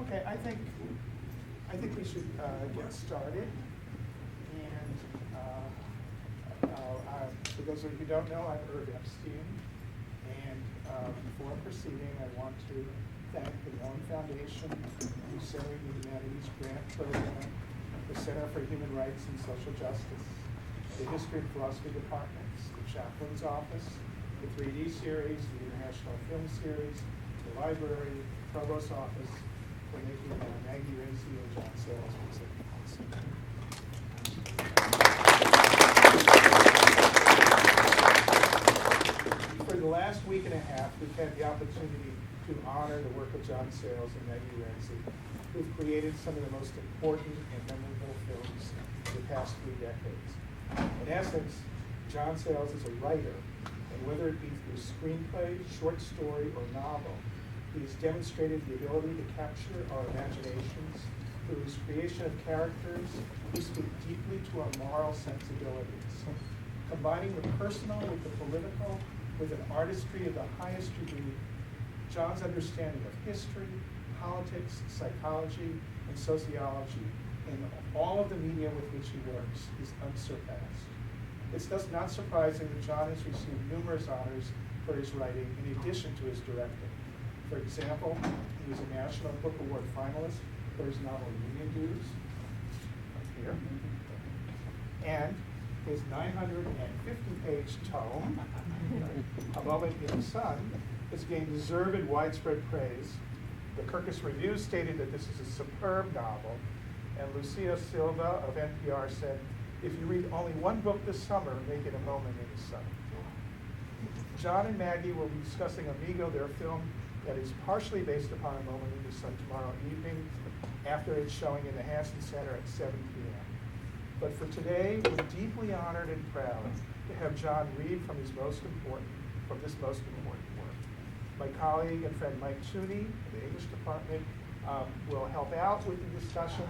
Okay, I think we should get started. And for those of you who don't know, I'm Irv Epstein. And before proceeding, I want to thank the Mellon Foundation, the Center for Humanities Grant Program, the Center for Human Rights and Social Justice, the History and Philosophy Departments, the Chaplain's Office, the 3D Series, the International Film Series, the Library, the Provost's Office, for making Maggie Racy and John Sayles music. For the last week and a half, we've had the opportunity to honor the work of John Sayles and Maggie Racy, who've created some of the most important and memorable films in the past 3 decades. In essence, John Sayles is a writer, and whether it be through screenplay, short story, or novel, he has demonstrated the ability to capture our imaginations through his creation of characters who speak deeply to our moral sensibilities, combining the personal with the political with an artistry of the highest degree. John's understanding of history, politics, psychology, and sociology in all of the media with which he works is unsurpassed. It's thus not surprising that John has received numerous honors for his writing in addition to his directing. For example, he was a National Book Award finalist for his novel Union Dues, right here, and his 950-page tome, A Moment in the Sun, has gained deserved widespread praise. The Kirkus Review stated that this is a superb novel, and Lucia Silva of NPR said, "If you read only one book this summer, make it A Moment in the Sun." John and Maggie will be discussing Amigo, their film that is partially based upon A Moment in the Sun, tomorrow evening after its showing in the Hanson Center at 7 p.m. But for today, we're deeply honored and proud to have John read from this most important work. My colleague and friend Mike Tooney of the English department will help out with the discussion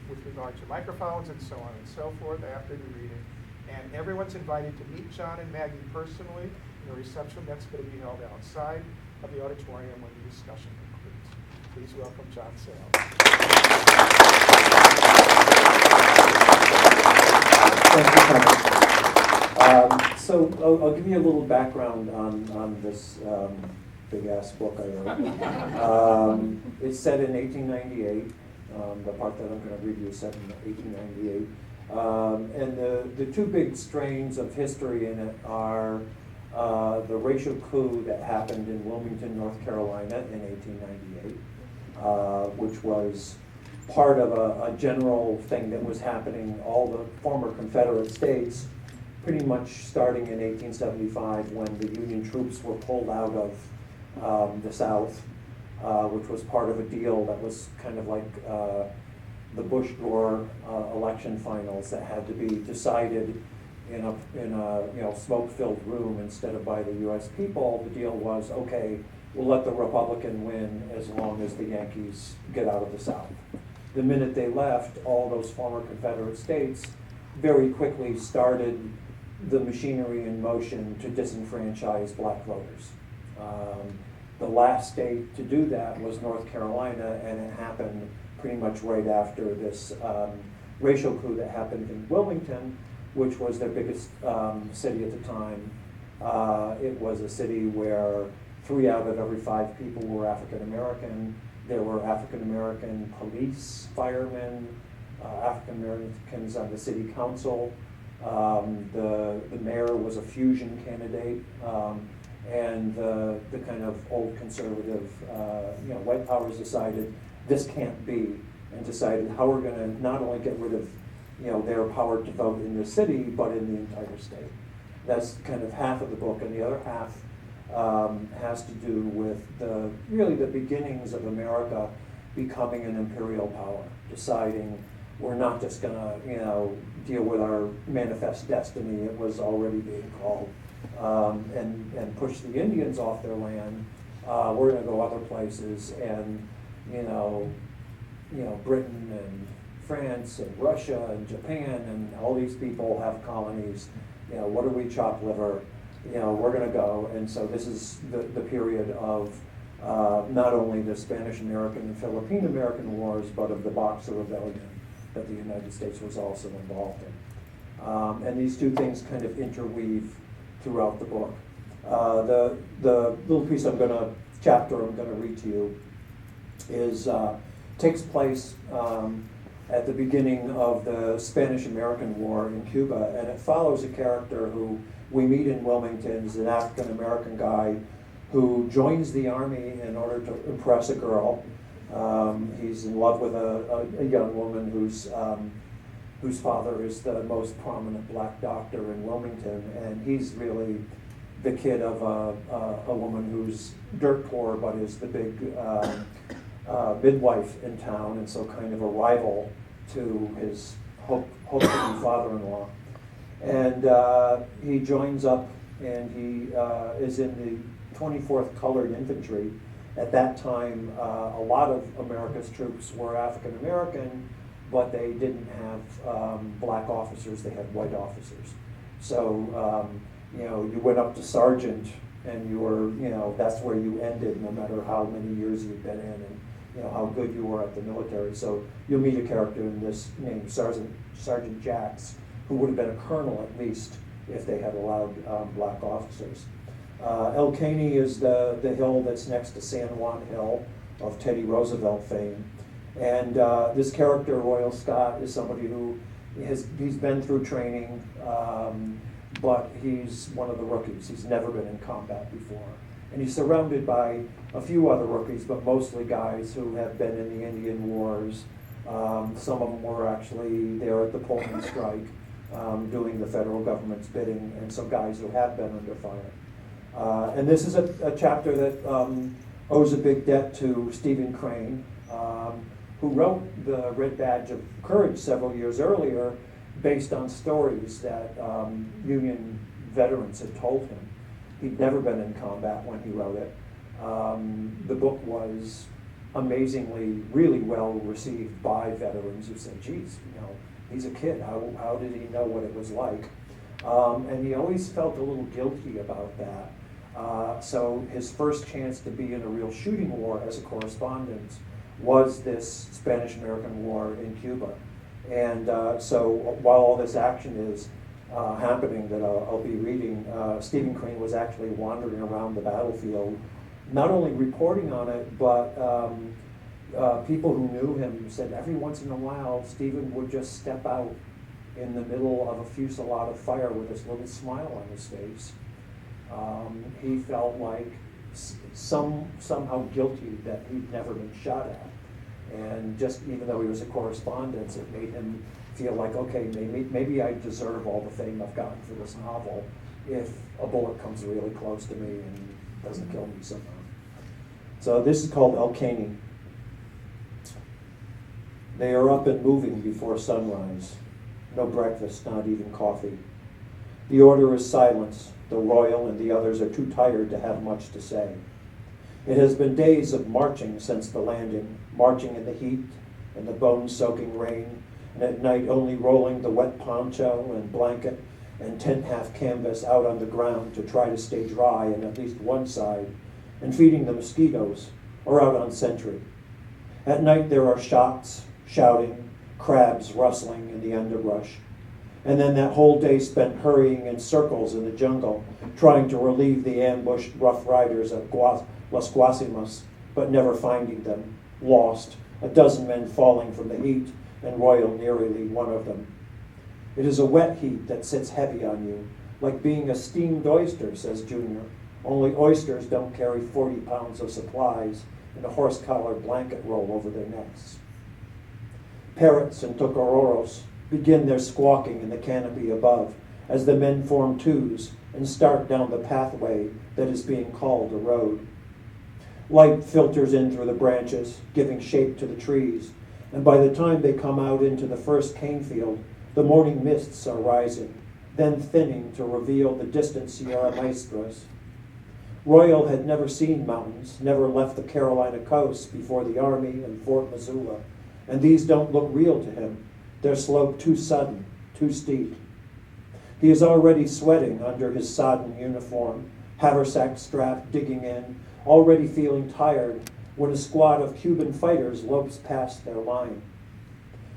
with regard to microphones and so on and so forth after the reading. And everyone's invited to meet John and Maggie personally in a reception that's going to be held outside of the auditorium when the discussion concludes. Please welcome John Sayles. Thank you, so I'll give you a little background on this big-ass book I wrote. It's set in 1898. The part that I'm going to read you is set in 1898. And the two big strains of history in it are the racial coup that happened in Wilmington, North Carolina in 1898, which was part of a general thing that was happening all the former Confederate states, pretty much starting in 1875 when the Union troops were pulled out of the South, which was part of a deal that was kind of like the Bush-Gore election finals that had to be decided in a smoke-filled room instead of by the U.S. people. The deal was, okay, we'll let the Republican win as long as the Yankees get out of the South. The minute they left, all those former Confederate states very quickly started the machinery in motion to disenfranchise black voters. The last state to do that was North Carolina, and it happened pretty much right after this racial coup that happened in Wilmington, which was their biggest city at the time. It was a city where 3 out of every 5 people were African American. There were African American police, firemen, African Americans on the city council. The mayor was a fusion candidate, and the kind of old conservative, white powers decided this can't be, and decided how we're going to not only get rid of their power to vote in the city, but in the entire state. That's kind of half of the book, and the other half has to do with really the beginnings of America becoming an imperial power, deciding we're not just going to deal with our manifest destiny. It was already being called, and push the Indians off their land. We're going to go other places, and Britain and France and Russia and Japan and all these people have colonies. What do we chop liver? We're going to go. And so this is the period of not only the Spanish-American and Philippine-American wars, but of the Boxer Rebellion that the United States was also involved in. And these two things kind of interweave throughout the book. The little piece chapter I'm gonna read to you takes place at the beginning of the Spanish-American War in Cuba, and it follows a character who we meet in Wilmington as an African-American guy who joins the army in order to impress a girl. He's in love with a young woman whose father is the most prominent black doctor in Wilmington, and he's really the kid of a woman who's dirt poor but is the big midwife in town, and so kind of a rival to his hopefully father-in-law. And he joins up, and he is in the 24th Colored Infantry. At that time, a lot of America's troops were African American, but they didn't have black officers, they had white officers. So, you went up to sergeant, and you were, that's where you ended, no matter how many years you'd been in, and how good you were at the military. So you'll meet a character in this named Sergeant Jacks, who would have been a colonel at least if they had allowed black officers. El Caney is the hill that's next to San Juan Hill of Teddy Roosevelt fame. And this character, Royal Scott, is somebody who he's been through training, but he's one of the rookies. He's never been in combat before. And he's surrounded by a few other rookies, but mostly guys who have been in the Indian Wars. Some of them were actually there at the Pullman strike, doing the federal government's bidding, and some guys who have been under fire. And this is a chapter that owes a big debt to Stephen Crane, who wrote the Red Badge of Courage several years earlier based on stories that Union veterans had told him. He'd never been in combat when he wrote it. The book was amazingly, really well received by veterans who said, geez, he's a kid, how did he know what it was like? And he always felt a little guilty about that. So his first chance to be in a real shooting war as a correspondent was this Spanish-American War in Cuba. And so while all this action is happening that I'll be reading, Stephen Crane was actually wandering around the battlefield, not only reporting on it, but people who knew him said every once in a while Stephen would just step out in the middle of a fusillade of fire with this little smile on his face. He felt like somehow guilty that he'd never been shot at. And just even though he was a correspondent, it made him feel like, okay, maybe I deserve all the fame I've gotten for this novel if a bullet comes really close to me and doesn't kill me somehow. So this is called El Caney. They are up and moving before sunrise. No breakfast, not even coffee. The order is silence. The Royal and the others are too tired to have much to say. It has been days of marching since the landing, marching in the heat and the bone-soaking rain, and at night only rolling the wet poncho and blanket and tent half canvas out on the ground to try to stay dry on at least one side, and feeding the mosquitoes, or out on sentry. At night there are shots, shouting, crabs rustling in the underbrush, and then that whole day spent hurrying in circles in the jungle, trying to relieve the ambushed Rough Riders at Las Guasimas, but never finding them, lost, a dozen men falling from the heat, and Royal nearly one of them. It is a wet heat that sits heavy on you, like being a steamed oyster, says Junior, only oysters don't carry 40 pounds of supplies in a horse-collar blanket roll over their necks. Parrots and tocororos begin their squawking in the canopy above as the men form twos and start down the pathway that is being called a road. Light filters in through the branches, giving shape to the trees, and by the time they come out into the first cane field, the morning mists are rising, then thinning to reveal the distant Sierra Maestras. Royal had never seen mountains, never left the Carolina coast before the Army and Fort Missoula, and these don't look real to him. Their slope too sudden, too steep. He is already sweating under his sodden uniform, haversack strap digging in, already feeling tired when a squad of Cuban fighters lopes past their line.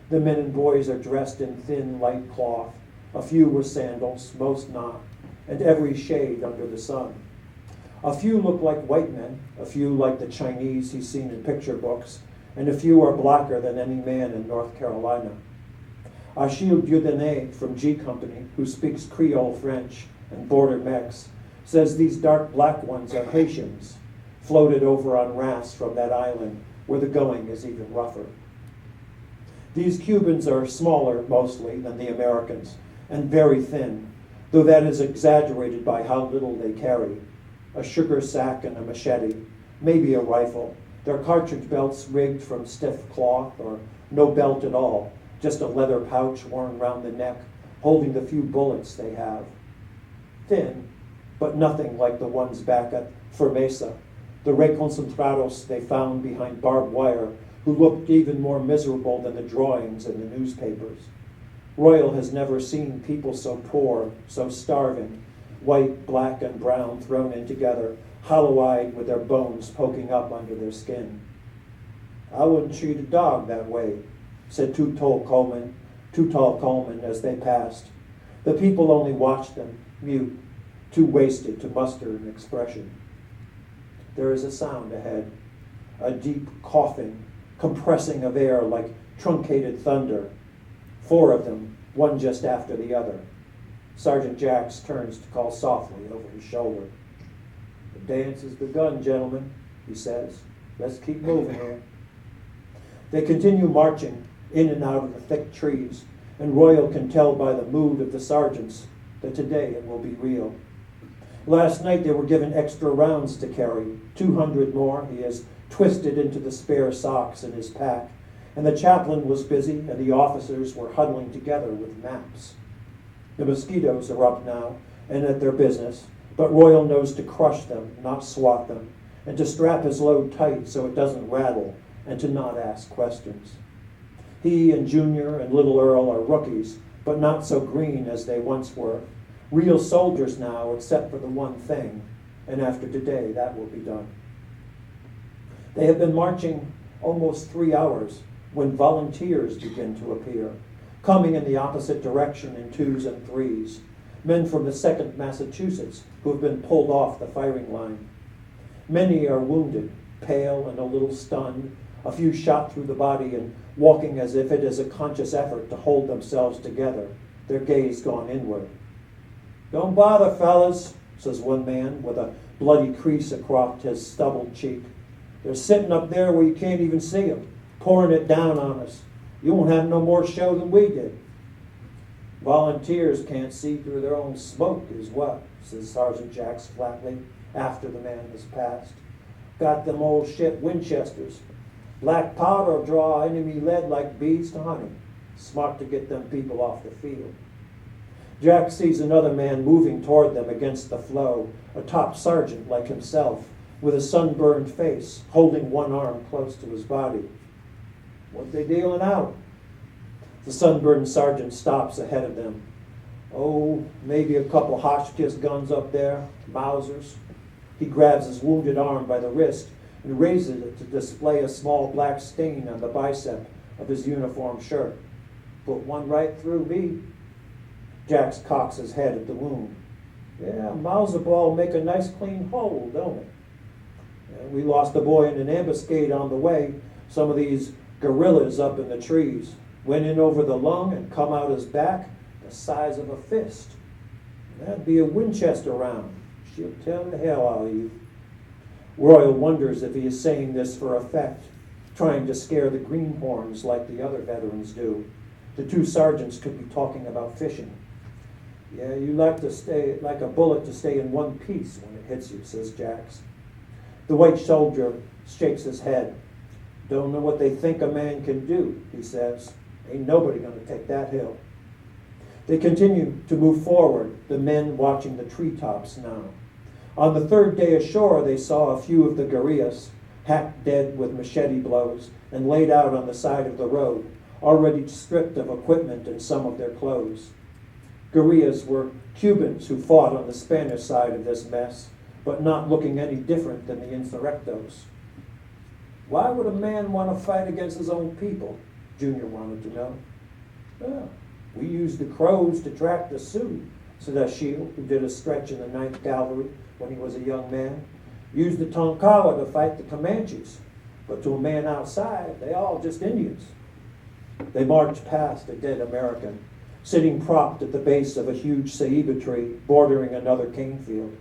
The men and boys are dressed in thin, light cloth, a few with sandals, most not, and every shade under the sun. A few look like white men, a few like the Chinese he's seen in picture books, and a few are blacker than any man in North Carolina. Achille Dieudonné from G Company, who speaks Creole French and Border Mex, says these dark black ones are Haitians, floated over on rafts from that island where the going is even rougher. These Cubans are smaller, mostly, than the Americans, and very thin, though that is exaggerated by how little they carry. A sugar sack and a machete, maybe a rifle, their cartridge belts rigged from stiff cloth or no belt at all, just a leather pouch worn round the neck, holding the few bullets they have. Thin, but nothing like the ones back at Fermesa, the reconcentrados they found behind barbed wire, who looked even more miserable than the drawings in the newspapers. Royal has never seen people so poor, so starving, white, black, and brown thrown in together, hollow-eyed with their bones poking up under their skin. I wouldn't treat a dog that way, said Too Tall Coleman as they passed. The people only watched them, mute, too wasted to muster an expression. There is a sound ahead, a deep coughing, compressing of air like truncated thunder. 4 of them, one just after the other. Sergeant Jacks turns to call softly over his shoulder. The dance has begun, gentlemen, he says. Let's keep moving here. They continue marching in and out of the thick trees, and Royal can tell by the mood of the sergeants that today it will be real. Last night they were given extra rounds to carry, 200 more he has twisted into the spare socks in his pack, and the chaplain was busy and the officers were huddling together with maps. The mosquitoes are up now and at their business, but Royal knows to crush them, not swat them, and to strap his load tight so it doesn't rattle, and to not ask questions. He and Junior and Little Earl are rookies, but not so green as they once were. Real soldiers now, except for the one thing, and after today that will be done. They have been marching almost 3 hours when volunteers begin to appear, coming in the opposite direction in 2s and 3s, men from the 2nd Massachusetts who have been pulled off the firing line. Many are wounded, pale and a little stunned, a few shot through the body and walking as if it is a conscious effort to hold themselves together, their gaze gone inward. Don't bother, fellas, says one man with a bloody crease across his stubbled cheek. They're sitting up there where you can't even see them, pouring it down on us. You won't have no more show than we did. Volunteers can't see through their own smoke is what, says Sergeant Jacks flatly, after the man has passed. Got them old shit Winchesters. Black powder'll draw enemy lead like bees to honey. Smart to get them people off the field. Jack sees another man moving toward them against the flow, a top sergeant like himself, with a sunburned face, holding one arm close to his body. What they dealing out? The sunburned sergeant stops ahead of them. Oh, maybe a couple Hotchkiss guns up there, Mausers. He grabs his wounded arm by the wrist and raises it to display a small black stain on the bicep of his uniform shirt. Put one right through me. Jax cocks his head at the wound. Yeah, Mauser ball make a nice clean hole, don't it? Yeah, we lost a boy in an ambuscade on the way. Some of these guerrillas up in the trees went in over the lung and come out his back the size of a fist. That'd be a Winchester round. She'll tear the hell out of you. Royal wonders if he is saying this for effect, trying to scare the greenhorns like the other veterans do. The 2 sergeants could be talking about fishing. Yeah, you like a bullet to stay in one piece when it hits you, says Jax. The white soldier shakes his head. Don't know what they think a man can do, he says. Ain't nobody gonna take that hill. They continue to move forward, the men watching the treetops now. On the 3rd day ashore, they saw a few of the guerrillas, hacked dead with machete blows and laid out on the side of the road, already stripped of equipment and some of their clothes. Guerrillas were Cubans who fought on the Spanish side of this mess, but not looking any different than the insurrectos. Why would a man want to fight against his own people? Junior wanted to know. Well, we used the Crows to track the Sioux, said Achille, who did a stretch in the 9th Cavalry when he was a young man. Used the Tonkawa to fight the Comanches, but to a man outside, they all just Indians. They marched past a dead American, sitting propped at the base of a huge ceiba tree bordering another cane field.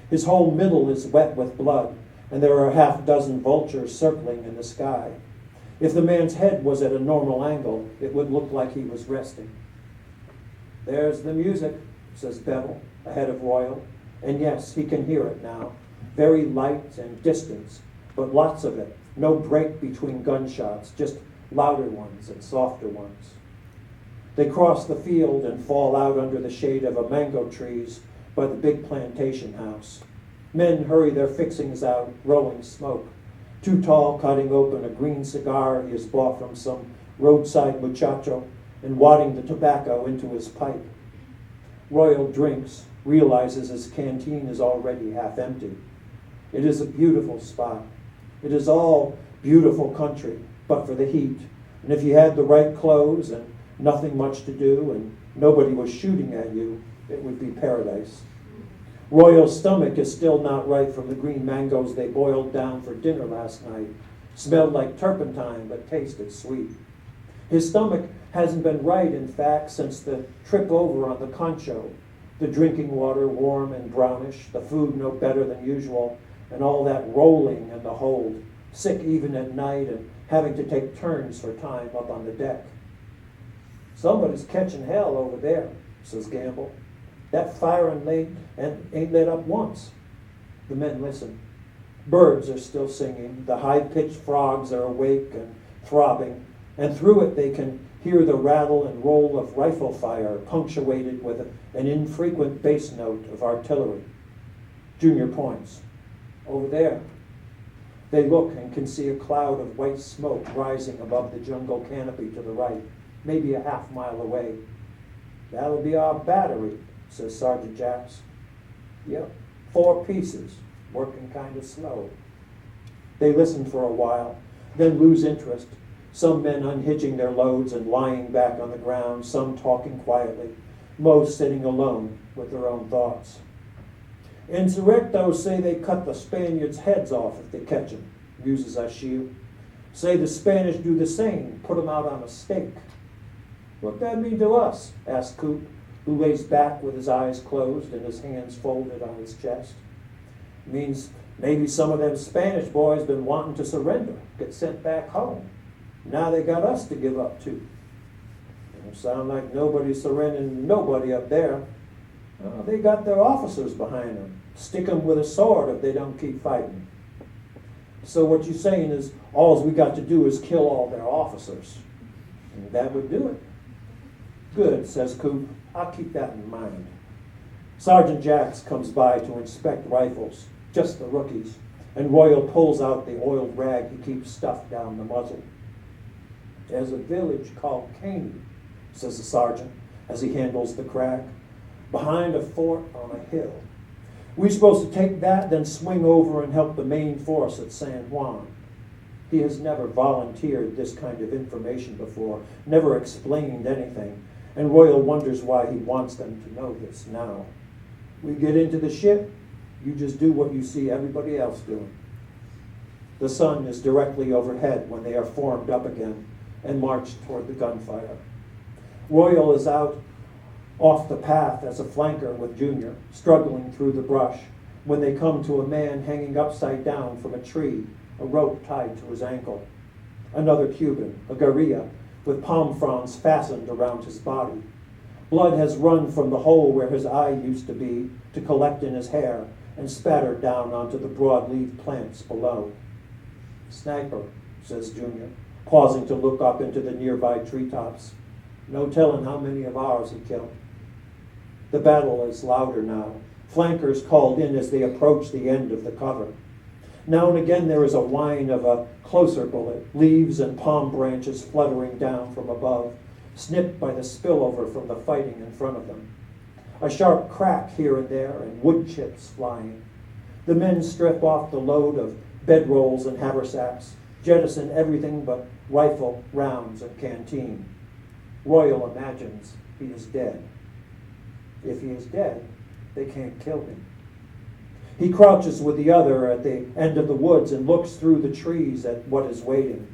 His whole middle is wet with blood, and there are 6 vultures circling in the sky. If the man's head was at a normal angle, it would look like he was resting. There's the music, says Bevel, ahead of Royal, and yes, he can hear it now. Very light and distant, but lots of it. No break between gunshots, just louder ones and softer ones. They cross the field and fall out under the shade of a mango trees by the big plantation house. Men hurry their fixings out, rolling smoke. Too Tall cutting open a green cigar he has bought from some roadside muchacho and wadding the tobacco into his pipe. Royal drinks, realizes his canteen is already half empty. It is a beautiful spot. It is all beautiful country, but for the heat. And if you had the right clothes and nothing much to do and nobody was shooting at you, it would be paradise. Royal's stomach is still not right from the green mangoes they boiled down for dinner last night. Smelled like turpentine, but tasted sweet. His stomach hasn't been right, in fact, since the trip over on the Concho. The drinking water warm and brownish, the food no better than usual, and all that rolling in the hold, sick even at night and having to take turns for time up on the deck. Somebody's catching hell over there, says Gamble. That firing ain't lit up once. The men listen. Birds are still singing. The high-pitched frogs are awake and throbbing, and through it they can hear the rattle and roll of rifle fire punctuated with an infrequent bass note of artillery. Junior points. Over there. They look and can see a cloud of white smoke rising above the jungle canopy to the right, maybe a half-mile away. That'll be our battery, says Sergeant Jacks. Yep, 4 pieces, working kind of slow. They listen for a while, then lose interest, some men unhitching their loads and lying back on the ground, some talking quietly, most sitting alone with their own thoughts. Insurrectos say they cut the Spaniards' heads off if they catch them, muses Achille. Say the Spanish do the same, put them out on a stake. What that mean to us? Asked Coop, who lays back with his eyes closed and his hands folded on his chest. It means maybe some of them Spanish boys been wanting to surrender, get sent back home. Now they got us to give up too. Don't sound like nobody's surrendering nobody up there. They got their officers behind them. Stick them with a sword if they don't keep fighting. So what you're saying is all we got to do is kill all their officers. And that would do it. Good, says Coop. I'll keep that in mind. Sergeant Jacks comes by to inspect rifles, just the rookies, and Royal pulls out the oiled rag he keeps stuffed down the muzzle. There's a village called Caney, says the sergeant as he handles the crack, behind a fort on a hill. We're supposed to take that, then swing over and help the main force at San Juan. He has never volunteered this kind of information before, never explained anything, and Royal wonders why he wants them to know this now. We get into the ship, you just do what you see everybody else doing. The sun is directly overhead when they are formed up again and march toward the gunfire. Royal is out off the path as a flanker with Junior, struggling through the brush, when they come to a man hanging upside down from a tree, a rope tied to his ankle. Another Cuban, a guerrilla, with palm fronds fastened around his body. Blood has run from the hole where his eye used to be to collect in his hair and spattered down onto the broad-leaved plants below. Sniper, says Junior, pausing to look up into the nearby treetops. No telling how many of ours he killed. The battle is louder now. Flankers called in as they approach the end of the cover. Now and again there is a whine of a closer bullet, leaves and palm branches fluttering down from above, snipped by the spillover from the fighting in front of them. A sharp crack here and there and wood chips flying. The men strip off the load of bedrolls and haversacks, jettison everything but rifle, rounds, and canteen. Royal imagines he is dead. If he is dead, they can't kill him. He crouches with the other at the end of the woods and looks through the trees at what is waiting.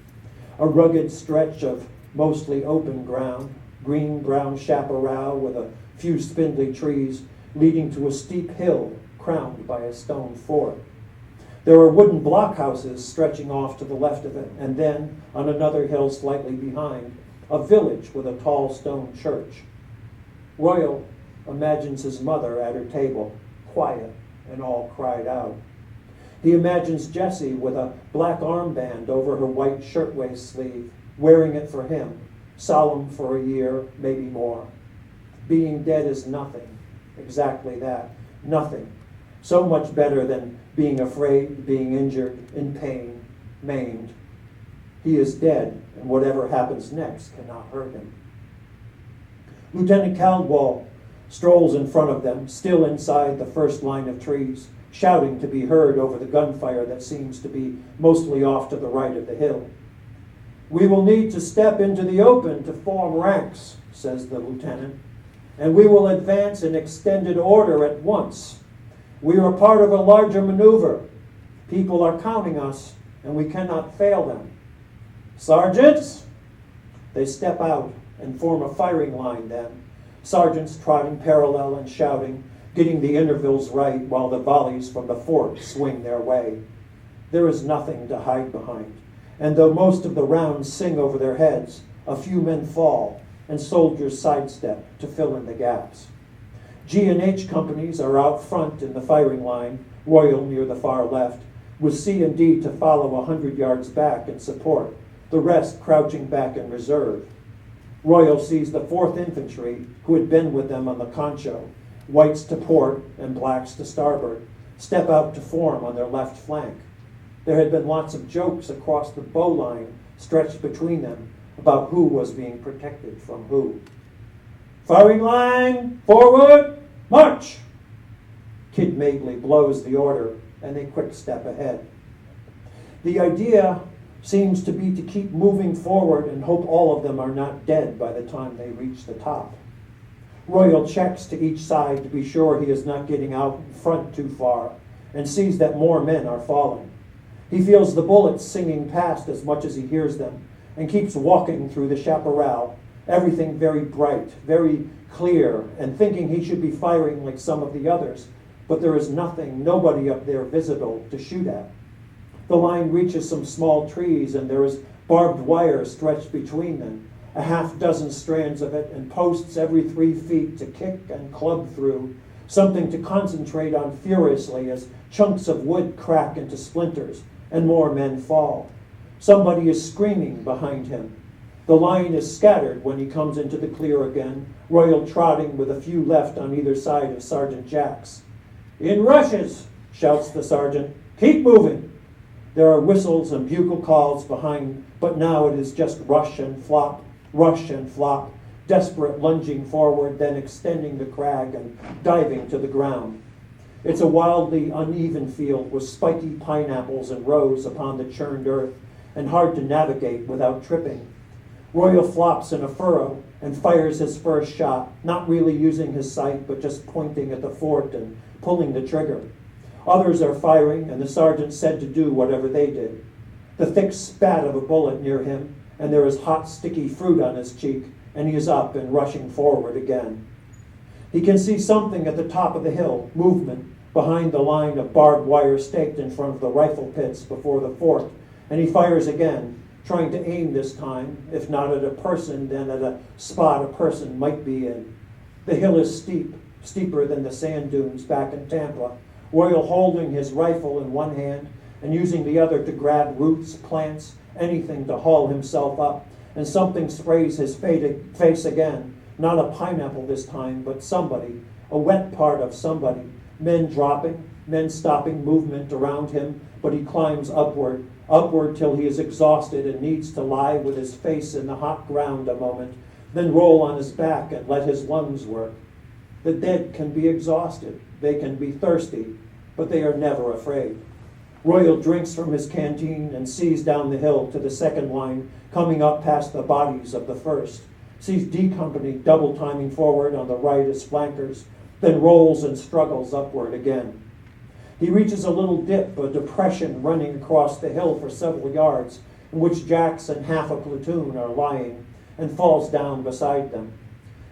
A rugged stretch of mostly open ground, green-brown chaparral with a few spindly trees leading to a steep hill crowned by a stone fort. There are wooden blockhouses stretching off to the left of it, and then, on another hill slightly behind, a village with a tall stone church. Royal imagines his mother at her table, quiet and all cried out. He imagines Jessie with a black armband over her white shirtwaist sleeve, wearing it for him, solemn for a year, maybe more. Being dead is nothing, exactly that, nothing. So much better than being afraid, being injured, in pain, maimed. He is dead, and whatever happens next cannot hurt him. Lieutenant Caldwell strolls in front of them, still inside the first line of trees, shouting to be heard over the gunfire that seems to be mostly off to the right of the hill. "We will need to step into the open to form ranks," says the lieutenant, "and we will advance in extended order at once. We are part of a larger maneuver. People are counting us, and we cannot fail them. Sergeants!" They step out and form a firing line then, sergeants trotting parallel and shouting, getting the intervals right while the volleys from the fort swing their way. There is nothing to hide behind, and though most of the rounds sing over their heads, a few men fall, and soldiers sidestep to fill in the gaps. G&H companies are out front in the firing line, Royal near the far left, with C and D to follow 100 yards back in support, the rest crouching back in reserve. Royal sees the 4th Infantry, who had been with them on the Concho, whites to port and blacks to starboard, step out to form on their left flank. There had been lots of jokes across the bow line stretched between them about who was being protected from who. "Firing line, forward, march!" Kid Madeley blows the order, and they quick step ahead. The idea seems to be to keep moving forward and hope all of them are not dead by the time they reach the top. Royal checks to each side to be sure he is not getting out in front too far, and sees that more men are falling. He feels the bullets singing past as much as he hears them, and keeps walking through the chaparral, everything very bright, very clear, and thinking he should be firing like some of the others, but there is nothing, nobody up there visible to shoot at. The line reaches some small trees, and there is barbed wire stretched between them, a half dozen strands of it, and posts every 3 feet to kick and club through, something to concentrate on furiously as chunks of wood crack into splinters, and more men fall. Somebody is screaming behind him. The line is scattered when he comes into the clear again, Royal trotting with a few left on either side of Sergeant Jacks. "In rushes!" shouts the sergeant. "Keep moving!" There are whistles and bugle calls behind, but now it is just rush and flop, desperate lunging forward, then extending the crag and diving to the ground. It's a wildly uneven field with spiky pineapples in rows upon the churned earth, and hard to navigate without tripping. Royal flops in a furrow and fires his first shot, not really using his sight, but just pointing at the fort and pulling the trigger. Others are firing, and the sergeant said to do whatever they did. The thick spat of a bullet near him, and there is hot, sticky fruit on his cheek, and he is up and rushing forward again. He can see something at the top of the hill, movement, behind the line of barbed wire staked in front of the rifle pits before the fort, and he fires again, trying to aim this time, if not at a person, then at a spot a person might be in. The hill is steep, steeper than the sand dunes back in Tampa, Royal holding his rifle in one hand and using the other to grab roots, plants, anything to haul himself up, and something sprays his face again, not a pineapple this time, but somebody, a wet part of somebody, men dropping, men stopping movement around him, but he climbs upward till he is exhausted and needs to lie with his face in the hot ground a moment, then roll on his back and let his lungs work. The dead can be exhausted, they can be thirsty, but they are never afraid. Royal drinks from his canteen and sees down the hill to the second line, coming up past the bodies of the first. Sees D Company double timing forward on the right as flankers, then rolls and struggles upward again. He reaches a little dip, a depression running across the hill for several yards, in which Jacks and half a platoon are lying, and falls down beside them.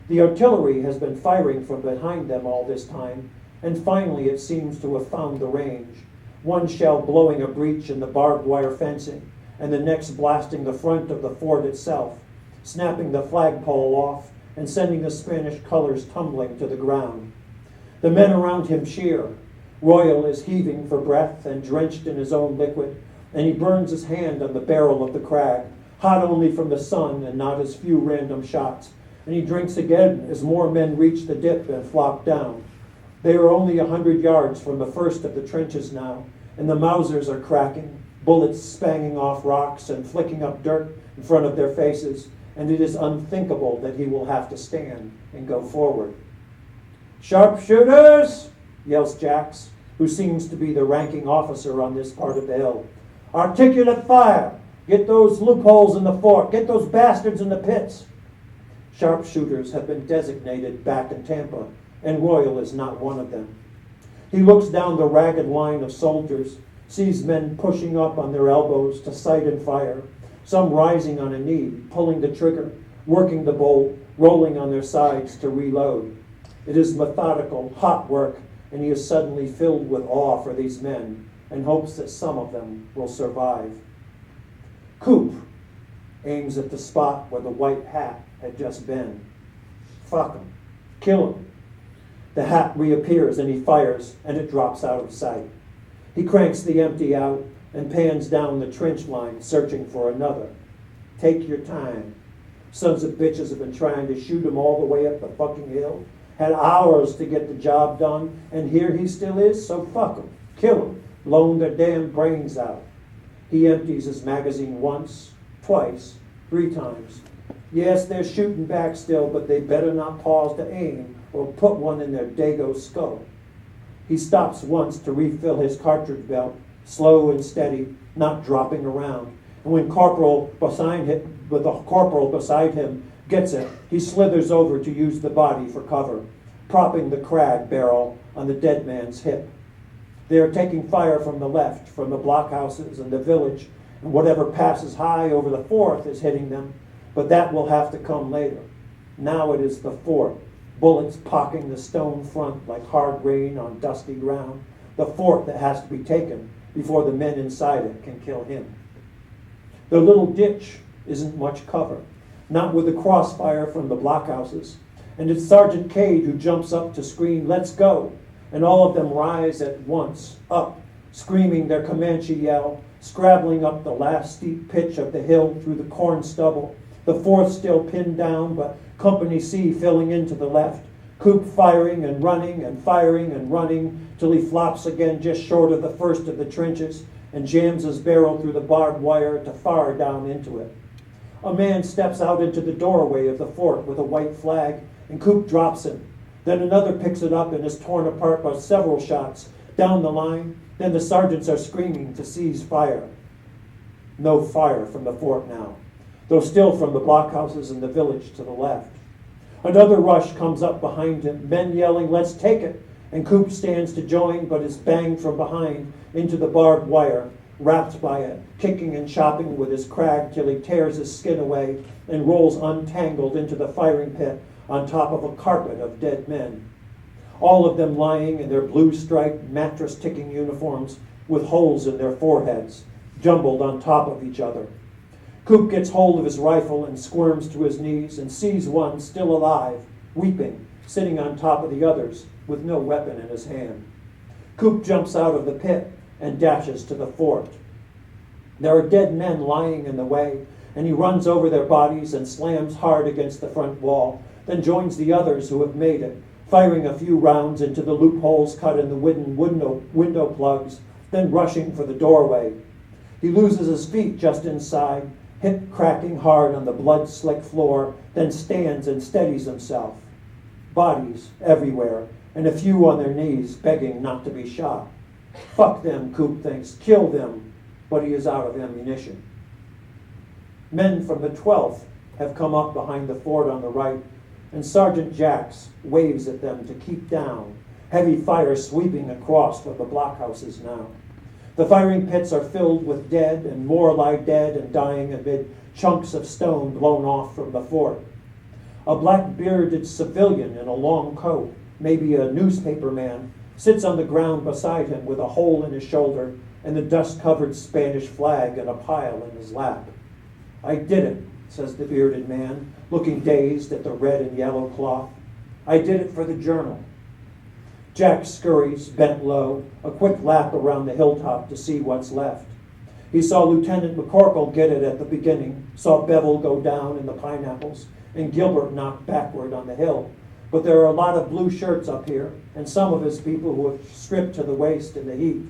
The artillery has been firing from behind them all this time, and finally it seems to have found the range. One shell blowing a breach in the barbed wire fencing, and the next blasting the front of the fort itself, snapping the flagpole off and sending the Spanish colors tumbling to the ground. The men around him cheer. Royal is heaving for breath and drenched in his own liquid, and he burns his hand on the barrel of the crag, hot only from the sun and not his few random shots, and he drinks again as more men reach the dip and flop down. They are only 100 yards from the first of the trenches now, and the Mausers are cracking, bullets spanging off rocks and flicking up dirt in front of their faces, and it is unthinkable that he will have to stand and go forward. "Sharpshooters!" yells Jacks, who seems to be the ranking officer on this part of the hill. "Articulate fire! Get those loopholes in the fort! Get those bastards in the pits!" Sharpshooters have been designated back in Tampa, and Royal is not one of them. He looks down the ragged line of soldiers, sees men pushing up on their elbows to sight and fire, some rising on a knee, pulling the trigger, working the bolt, rolling on their sides to reload. It is methodical, hot work, and he is suddenly filled with awe for these men and hopes that some of them will survive. Coop aims at the spot where the white hat had just been. Fuck him. Kill him. The hat reappears and he fires, and it drops out of sight. He cranks the empty out and pans down the trench line, searching for another. Take your time. Sons of bitches have been trying to shoot him all the way up the fucking hill. Had hours to get the job done, and here he still is, so fuck him. Kill him. Blown their damn brains out. He empties his magazine once, twice, 3 times. Yes, they're shooting back still, but they better not pause to aim or put one in their dago skull. He stops once to refill his cartridge belt, slow and steady, not dropping around. And when with a corporal beside him gets it, he slithers over to use the body for cover, propping the crag barrel on the dead man's hip. They are taking fire from the left, from the blockhouses and the village, and whatever passes high over the fort is hitting them, but that will have to come later. Now it is the fort, bullets pocking the stone front like hard rain on dusty ground, the fort that has to be taken before the men inside it can kill him. The little ditch isn't much cover, not with the crossfire from the blockhouses, and it's Sergeant Cade who jumps up to scream, "Let's go!" And all of them rise at once, up, screaming their Comanche yell, scrabbling up the last steep pitch of the hill through the corn stubble, the fourth still pinned down, but Company C filling in to the left, Coop firing and running and firing and running till he flops again just short of the first of the trenches and jams his barrel through the barbed wire to far down into it. A man steps out into the doorway of the fort with a white flag, and Coop drops him. Then another picks it up and is torn apart by several shots down the line. Then the sergeants are screaming to cease fire. No fire from the fort now, though still from the blockhouses in the village to the left. Another rush comes up behind him, men yelling, "Let's take it!" And Coop stands to join, but is banged from behind into the barbed wire, wrapped by it, kicking and chopping with his crag till he tears his skin away and rolls untangled into the firing pit on top of a carpet of dead men. All of them lying in their blue-striped, mattress-ticking uniforms with holes in their foreheads, jumbled on top of each other. Coop gets hold of his rifle and squirms to his knees and sees one still alive, weeping, sitting on top of the others with no weapon in his hand. Coop jumps out of the pit and dashes to the fort. There are dead men lying in the way, and he runs over their bodies and slams hard against the front wall, then joins the others who have made it, firing a few rounds into the loopholes cut in the wooden window plugs, then rushing for the doorway. He loses his feet just inside, hip cracking hard on the blood-slick floor, then stands and steadies himself. Bodies everywhere, and a few on their knees begging not to be shot. Fuck them, Coop thinks. Kill them. But he is out of ammunition. Men from the 12th have come up behind the fort on the right, and Sergeant Jacks waves at them to keep down, heavy fire sweeping across from the blockhouses now. The firing pits are filled with dead, and more lie dead and dying amid chunks of stone blown off from the fort. A black-bearded civilian in a long coat, maybe a newspaper man, sits on the ground beside him with a hole in his shoulder and the dust-covered Spanish flag in a pile in his lap. I did it, says the bearded man, looking dazed at the red and yellow cloth. I did it for the journal. Jack scurries, bent low, a quick lap around the hilltop to see what's left. He saw Lieutenant McCorkle get it at the beginning, saw Bevel go down in the pineapples, and Gilbert knocked backward on the hill. But there are a lot of blue shirts up here, and some of his people who have stripped to the waist in the heat.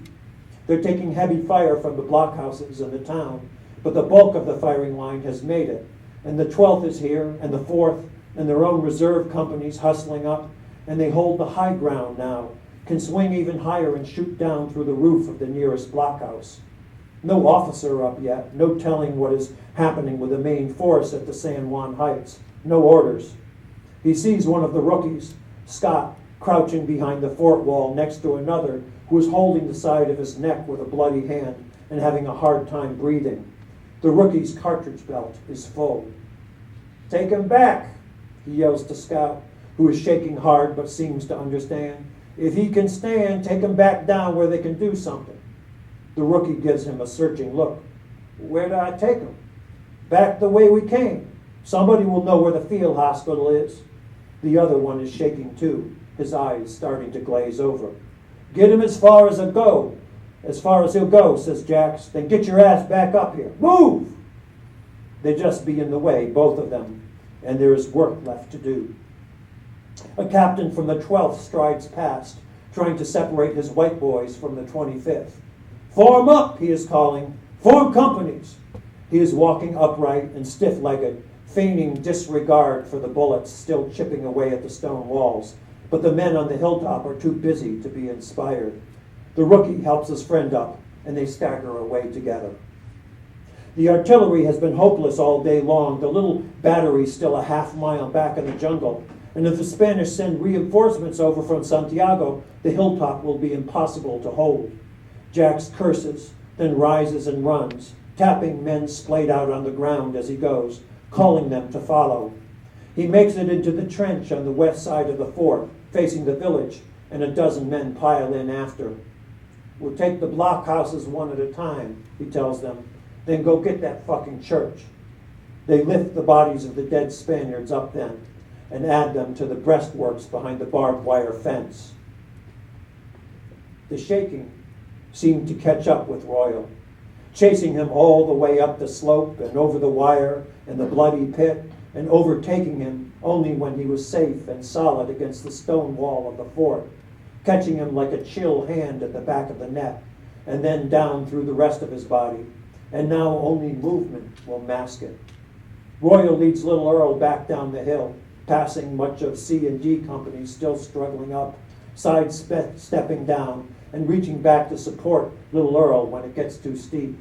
They're taking heavy fire from the blockhouses in the town, but the bulk of the firing line has made it, and the 12th is here, and the 4th, and their own reserve companies hustling up, and they hold the high ground now, can swing even higher and shoot down through the roof of the nearest blockhouse. No officer up yet, no telling what is happening with the main force at the San Juan Heights, no orders. He sees one of the rookies, Scott, crouching behind the fort wall next to another who is holding the side of his neck with a bloody hand and having a hard time breathing. The rookie's cartridge belt is full. Take him back, he yells to Scott, who is shaking hard but seems to understand. If he can stand, take him back down where they can do something. The rookie gives him a searching look. Where do I take him? Back the way we came. Somebody will know where the field hospital is. The other one is shaking too, his eyes starting to glaze over. Get him as far as he'll go. As far as he'll go, says Jax. Then get your ass back up here. Move! They just be in the way, both of them, and there is work left to do. A captain from the 12th strides past, trying to separate his white boys from the 25th. Form up, he is calling. Form companies. He is walking upright and stiff-legged, feigning disregard for the bullets still chipping away at the stone walls. But the men on the hilltop are too busy to be inspired. The rookie helps his friend up, and they stagger away together. The artillery has been hopeless all day long, the little battery still a half-mile back in the jungle. And if the Spanish send reinforcements over from Santiago, the hilltop will be impossible to hold. Jax curses, then rises and runs, tapping men splayed out on the ground as he goes, calling them to follow. He makes it into the trench on the west side of the fort, facing the village, and a dozen men pile in after. We'll take the blockhouses one at a time, he tells them, then go get that fucking church. They lift the bodies of the dead Spaniards up then, and add them to the breastworks behind the barbed wire fence. The shaking seemed to catch up with Royal, chasing him all the way up the slope and over the wire and the bloody pit, and overtaking him only when he was safe and solid against the stone wall of the fort, catching him like a chill hand at the back of the neck, and then down through the rest of his body, and now only movement will mask it. Royal leads little Earl back down the hill, passing much of C&D Company still struggling up, stepping down, and reaching back to support little Earl when it gets too steep.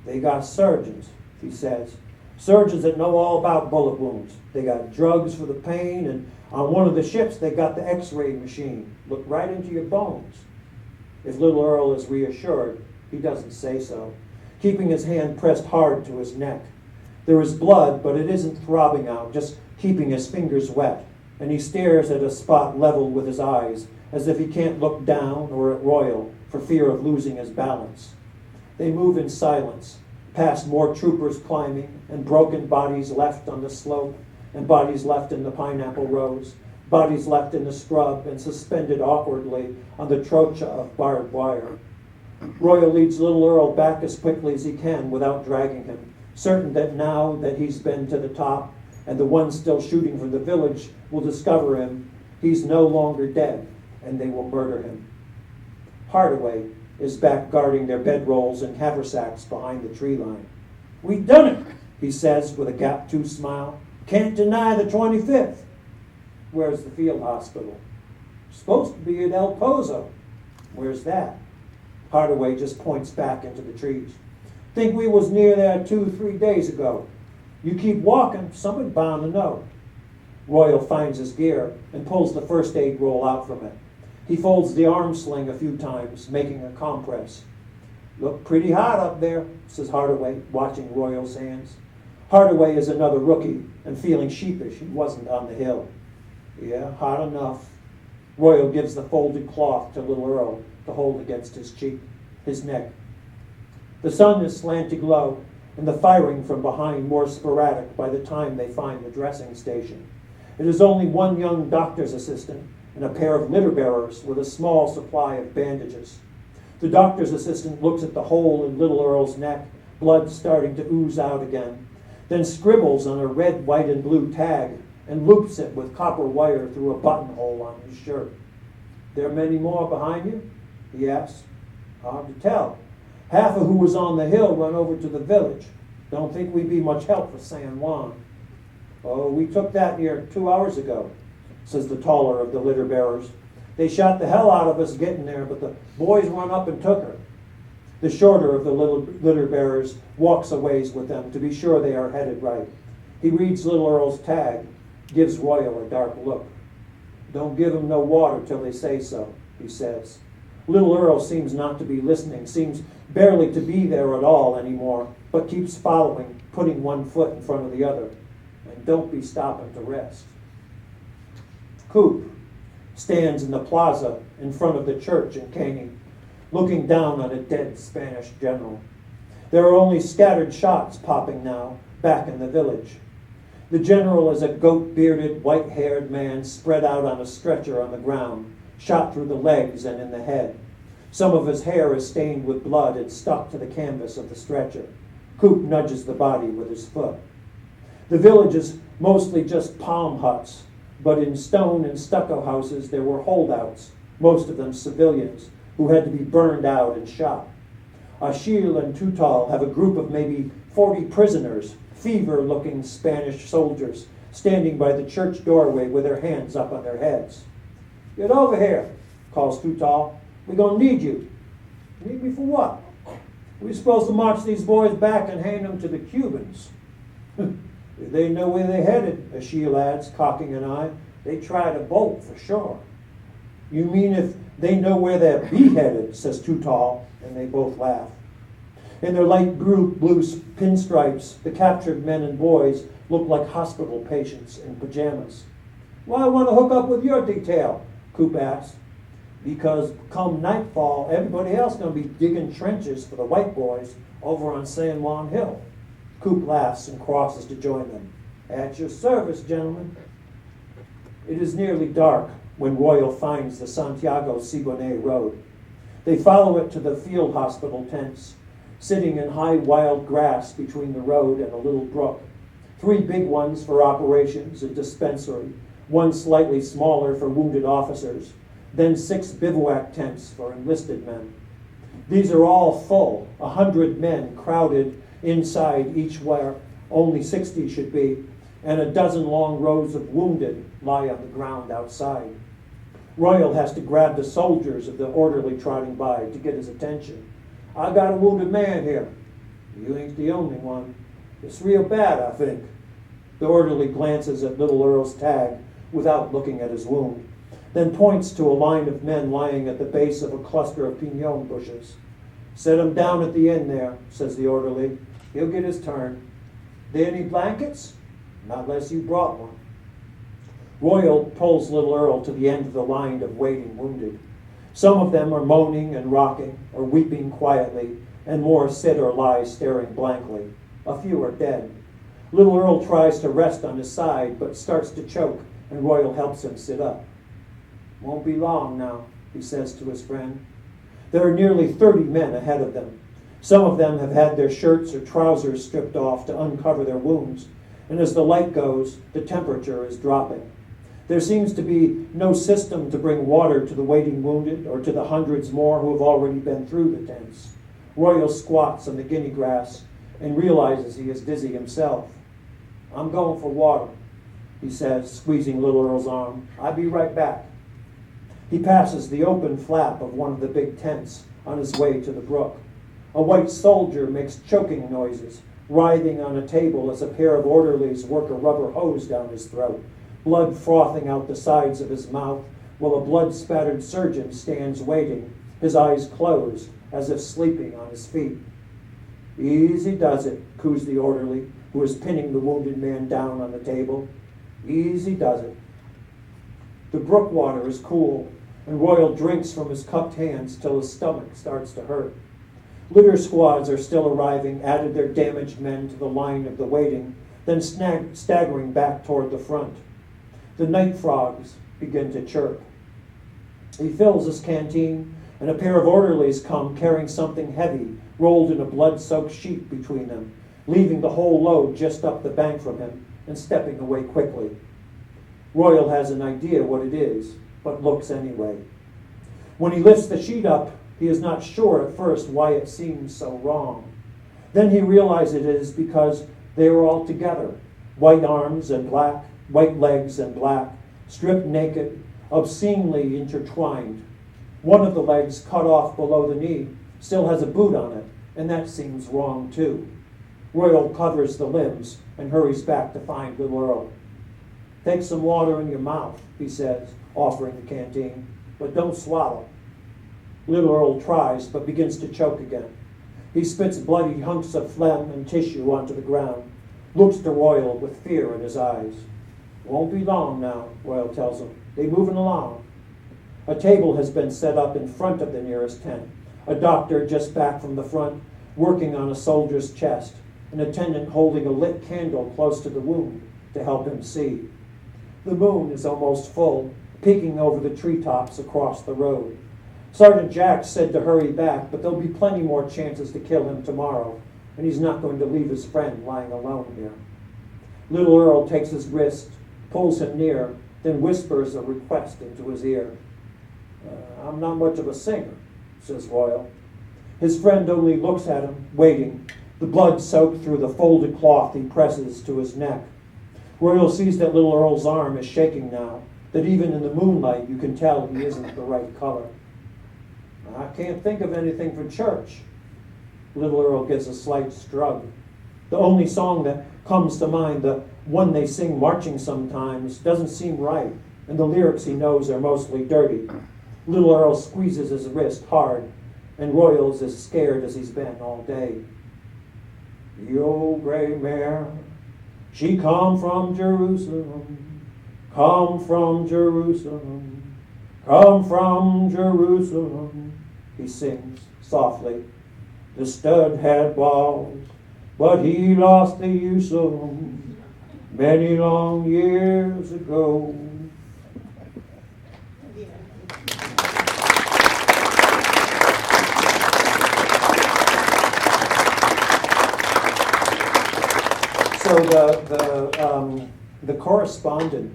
They got surgeons, he says. Surgeons that know all about bullet wounds. They got drugs for the pain, and on one of the ships they got the x-ray machine. Look right into your bones. If little Earl is reassured, he doesn't say so, keeping his hand pressed hard to his neck. There is blood, but it isn't throbbing out, just keeping his fingers wet, and he stares at a spot level with his eyes, as if he can't look down or at Royal for fear of losing his balance. They move in silence, past more troopers climbing, and broken bodies left on the slope, and bodies left in the pineapple rows, bodies left in the scrub and suspended awkwardly on the trocha of barbed wire. Royal leads little Earl back as quickly as he can without dragging him, certain that now that he's been to the top and the ones still shooting from the village will discover him, he's no longer dead, and they will murder him. Hardaway is back guarding their bedrolls and haversacks behind the tree line. We done it, he says with a gap-tooth smile. Can't deny the 25th. Where's the field hospital? Supposed to be at El Pozo. Where's that? Hardaway just points back into the trees. Think we was near there 2-3 days ago. You keep walking, somebody bound to know. Royal finds his gear and pulls the first aid roll out from it. He folds the arm sling a few times, making a compress. Look pretty hot up there, says Hardaway, watching Royal's hands. Hardaway is another rookie and feeling sheepish he wasn't on the hill. Yeah, hot enough. Royal gives the folded cloth to little Earl to hold against his cheek, his neck. The sun is slanting low, and the firing from behind more sporadic by the time they find the dressing station. It is only one young doctor's assistant and a pair of litter bearers with a small supply of bandages. The doctor's assistant looks at the hole in little Earl's neck, blood starting to ooze out again, then scribbles on a red, white, and blue tag and loops it with copper wire through a buttonhole on his shirt. There many more behind you? He asks. Hard to tell. Half of who was on the hill run over to the village. Don't think we'd be much help for San Juan. Oh, we took that near 2 hours ago, says the taller of the litter bearers. They shot the hell out of us getting there, but the boys run up and took her. The shorter of the little litter bearers walks a ways with them to be sure they are headed right. He reads little Earl's tag, gives Royal a dark look. Don't give 'em no water till they say so, he says. Little Earl seems not to be listening, seems barely to be there at all anymore, but keeps following, putting one foot in front of the other. And don't be stopping to rest. Coop stands in the plaza in front of the church in Caney, looking down on a dead Spanish general. There are only scattered shots popping now, back in the village. The general is a goat-bearded, white-haired man spread out on a stretcher on the ground, shot through the legs and in the head. Some of his hair is stained with blood and stuck to the canvas of the stretcher. Coop nudges the body with his foot. The village is mostly just palm huts, but in stone and stucco houses there were holdouts, most of them civilians, who had to be burned out and shot. Achille and Toutal have a group of maybe 40 prisoners, fever-looking Spanish soldiers, standing by the church doorway with their hands up on their heads. Get over here, calls Toutal. We're going to need you. Need me for what? We're supposed to march these boys back and hand them to the Cubans. They know where they're headed, Achille adds, cocking an eye. They try to bolt for sure. You mean if they know where they're beheaded, says Toutal, and they both laugh. In their light blue pinstripes, the captured men and boys look like hospital patients in pajamas. Why want to hook up with your detail? Coop asks. Because come nightfall, everybody else is going to be digging trenches for the white boys over on San Juan Hill. Coop laughs and crosses to join them. At your service, gentlemen. It is nearly dark when Royal finds the Santiago-Siboney road. They follow it to the field hospital tents, sitting in high wild grass between the road and a little brook. 3 big ones for operations, a dispensary, 1 slightly smaller for wounded officers, then 6 bivouac tents for enlisted men. These are all full, 100 men crowded inside each where only 60 should be, and a dozen long rows of wounded lie on the ground outside. Royal has to grab the soldiers of the orderly trotting by to get his attention. I got a wounded man here. You ain't the only one. It's real bad, I think. The orderly glances at little Earl's tag without looking at his wound, then points to a line of men lying at the base of a cluster of pinon bushes. Set him down at the end there, says the orderly. He'll get his turn. There any blankets? Not unless you brought one. Royal pulls little Earl to the end of the line of waiting wounded. Some of them are moaning and rocking or weeping quietly, and more sit or lie staring blankly. A few are dead. Little Earl tries to rest on his side, but starts to choke, and Royal helps him sit up. Won't be long now, he says to his friend. There are nearly 30 men ahead of them. Some of them have had their shirts or trousers stripped off to uncover their wounds, and as the light goes, the temperature is dropping. There seems to be no system to bring water to the waiting wounded or to the hundreds more who have already been through the tents. Royal squats on the guinea grass and realizes he is dizzy himself. I'm going for water, he says, squeezing little Earl's arm. I'll be right back. He passes the open flap of one of the big tents on his way to the brook. A white soldier makes choking noises, writhing on a table as a pair of orderlies work a rubber hose down his throat, blood frothing out the sides of his mouth, while a blood-spattered surgeon stands waiting, his eyes closed, as if sleeping on his feet. "Easy does it," coos the orderly, who is pinning the wounded man down on the table. "Easy does it." The brook water is cool, and Royal drinks from his cupped hands till his stomach starts to hurt. Litter squads are still arriving, added their damaged men to the line of the waiting, then staggering back toward the front. The night frogs begin to chirp. He fills his canteen, and a pair of orderlies come carrying something heavy, rolled in a blood-soaked sheet between them, leaving the whole load just up the bank from him and stepping away quickly. Royal has an idea what it is, but looks anyway. When he lifts the sheet up, he is not sure at first why it seems so wrong. Then he realizes it is because they are all together, white arms and black, white legs and black, stripped naked, obscenely intertwined. One of the legs, cut off below the knee, still has a boot on it, and that seems wrong too. Royal covers the limbs and hurries back to find little Earl. "Take some water in your mouth," he says, offering the canteen, "but don't swallow." Little Earl tries, but begins to choke again. He spits bloody hunks of phlegm and tissue onto the ground, looks to Royal with fear in his eyes. "Won't be long now," Royal tells him. "They moving along." A table has been set up in front of the nearest tent. A doctor just back from the front, working on a soldier's chest, an attendant holding a lit candle close to the wound to help him see. The moon is almost full, peeking over the treetops across the road. Sergeant Jack said to hurry back, but there'll be plenty more chances to kill him tomorrow, and he's not going to leave his friend lying alone here. Little Earl takes his wrist, pulls him near, then whispers a request into his ear. "I'm not much of a singer," says Royal. His friend only looks at him, waiting, the blood soaked through the folded cloth he presses to his neck. Royal sees that little Earl's arm is shaking now, that even in the moonlight you can tell he isn't the right color. "I can't think of anything for church." Little Earl gives a slight shrug. The only song that comes to mind, the one they sing marching sometimes, doesn't seem right, and the lyrics he knows are mostly dirty. Little Earl squeezes his wrist hard, and Royal's as scared as he's been all day. "The old gray mare, she come from Jerusalem, come from Jerusalem, come from Jerusalem," he sings softly. "The stud had balls, but he lost the use of them many long years ago." So the correspondent,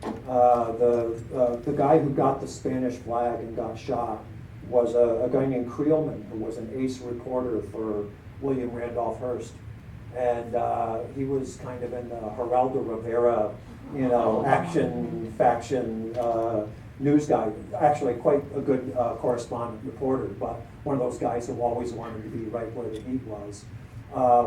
the guy who got the Spanish flag and got shot, was a guy named Creelman, who was an ace reporter for William Randolph Hearst, and he was kind of in the Geraldo Rivera, action faction news guy. Actually, quite a good correspondent reporter, but one of those guys who always wanted to be right where the heat was.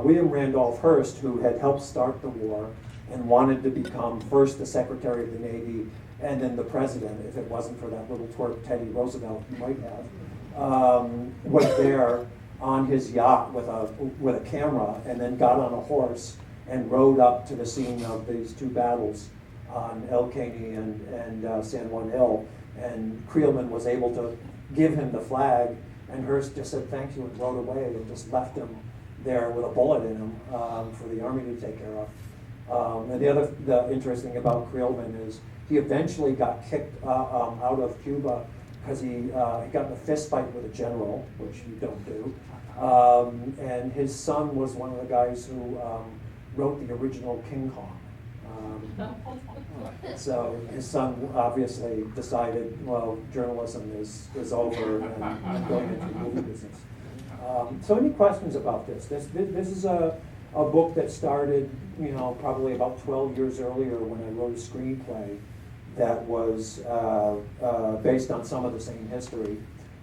William Randolph Hearst, who had helped start the war and wanted to become first the Secretary of the Navy and then the President, if it wasn't for that little twerp Teddy Roosevelt he might have, was there on his yacht with a camera, and then got on a horse and rode up to the scene of these two battles on El Caney and San Juan Hill. And Creelman was able to give him the flag, and Hearst just said thank you and rode away and just left him there with a bullet in him for the army to take care of. And the interesting about Creelman is he eventually got kicked out of Cuba because he got in a fist fight with a general, which you don't do. And his son was one of the guys who wrote the original King Kong. So his son obviously decided, well, journalism is over and I'm going into the movie business. So any questions about this? This is a book that started, probably about 12 years earlier when I wrote a screenplay that was based on some of the same history.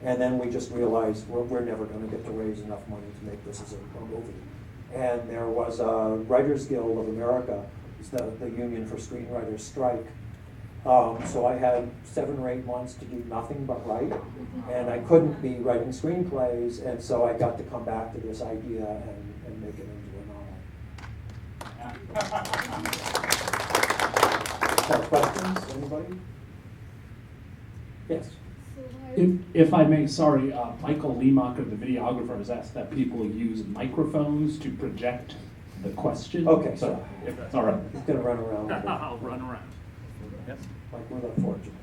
And then we just realized we're never going to get to raise enough money to make this as a movie. And there was a Writers Guild of America, it's the Union for Screenwriters strike. So I had 7 or 8 months to do nothing but write, and I couldn't be writing screenplays, and so I got to come back to this idea and make it into a novel. Questions, anybody? Yes? If I may, sorry, Michael Lemocker, the videographer, has asked that people use microphones to project the question. Okay, So, so if that's all right. he's gonna run around with it, I'll run around. Yes. like we're the fortune.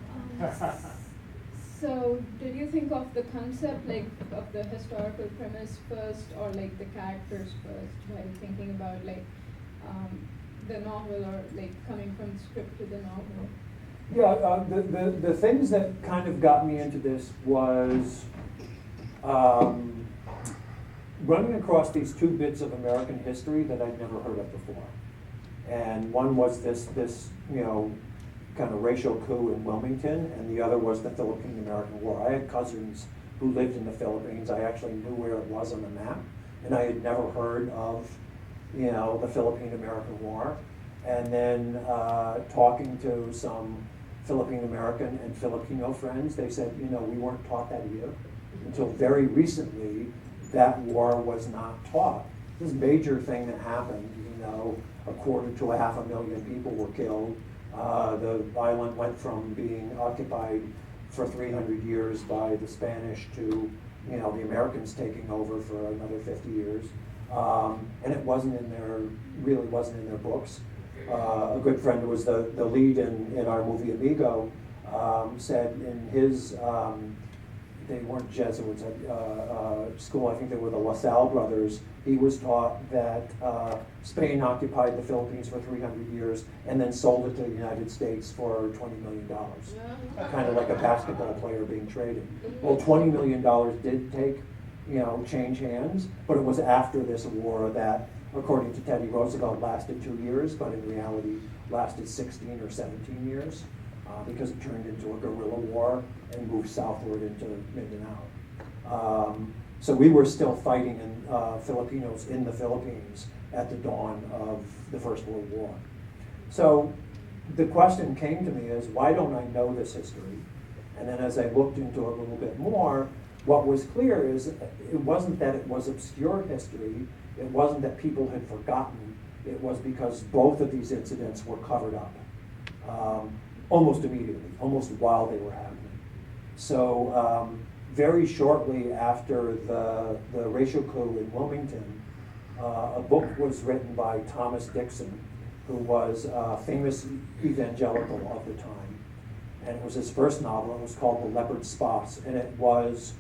So, did you think of the concept, like, of the historical premise first, or like the characters first, while thinking about like the novel, or like coming from the script to the novel? Yeah, the things that kind of got me into this was running across these 2 bits of American history that I'd never heard of before. And one was this kind of racial coup in Wilmington, and the other was the Philippine-American War. I had cousins who lived in the Philippines. I actually knew where it was on the map, and I had never heard of, the Philippine-American War. And then talking to some Philippine-American and Filipino friends, they said, we weren't taught that here. Until very recently, that war was not taught. This major thing that happened, a quarter to a half a million people were killed. The island went from being occupied for 300 years by the Spanish to, the Americans taking over for another 50 years. And it really wasn't in their books. A good friend who was the lead in our movie Amigo said in his, they weren't Jesuits at school, I think they were the LaSalle brothers. He was taught that Spain occupied the Philippines for 300 years and then sold it to the United States for $20 million. Kind of like a basketball player being traded. Well, $20 million did change hands, but it was after this war that, according to Teddy Roosevelt, lasted 2 years, but in reality lasted 16 or 17 years. Because it turned into a guerrilla war and moved southward into Mindanao. So we were still fighting Filipinos in the Philippines at the dawn of the First World War. So the question came to me is, why don't I know this history? And then as I looked into it a little bit more, what was clear is it wasn't that it was obscure history, it wasn't that people had forgotten, it was because both of these incidents were covered up. Almost immediately, almost while they were happening. So very shortly after the racial coup in Wilmington, a book was written by Thomas Dixon, who was a famous evangelical of the time. And it was his first novel. It was called The Leopard's Spots. And it was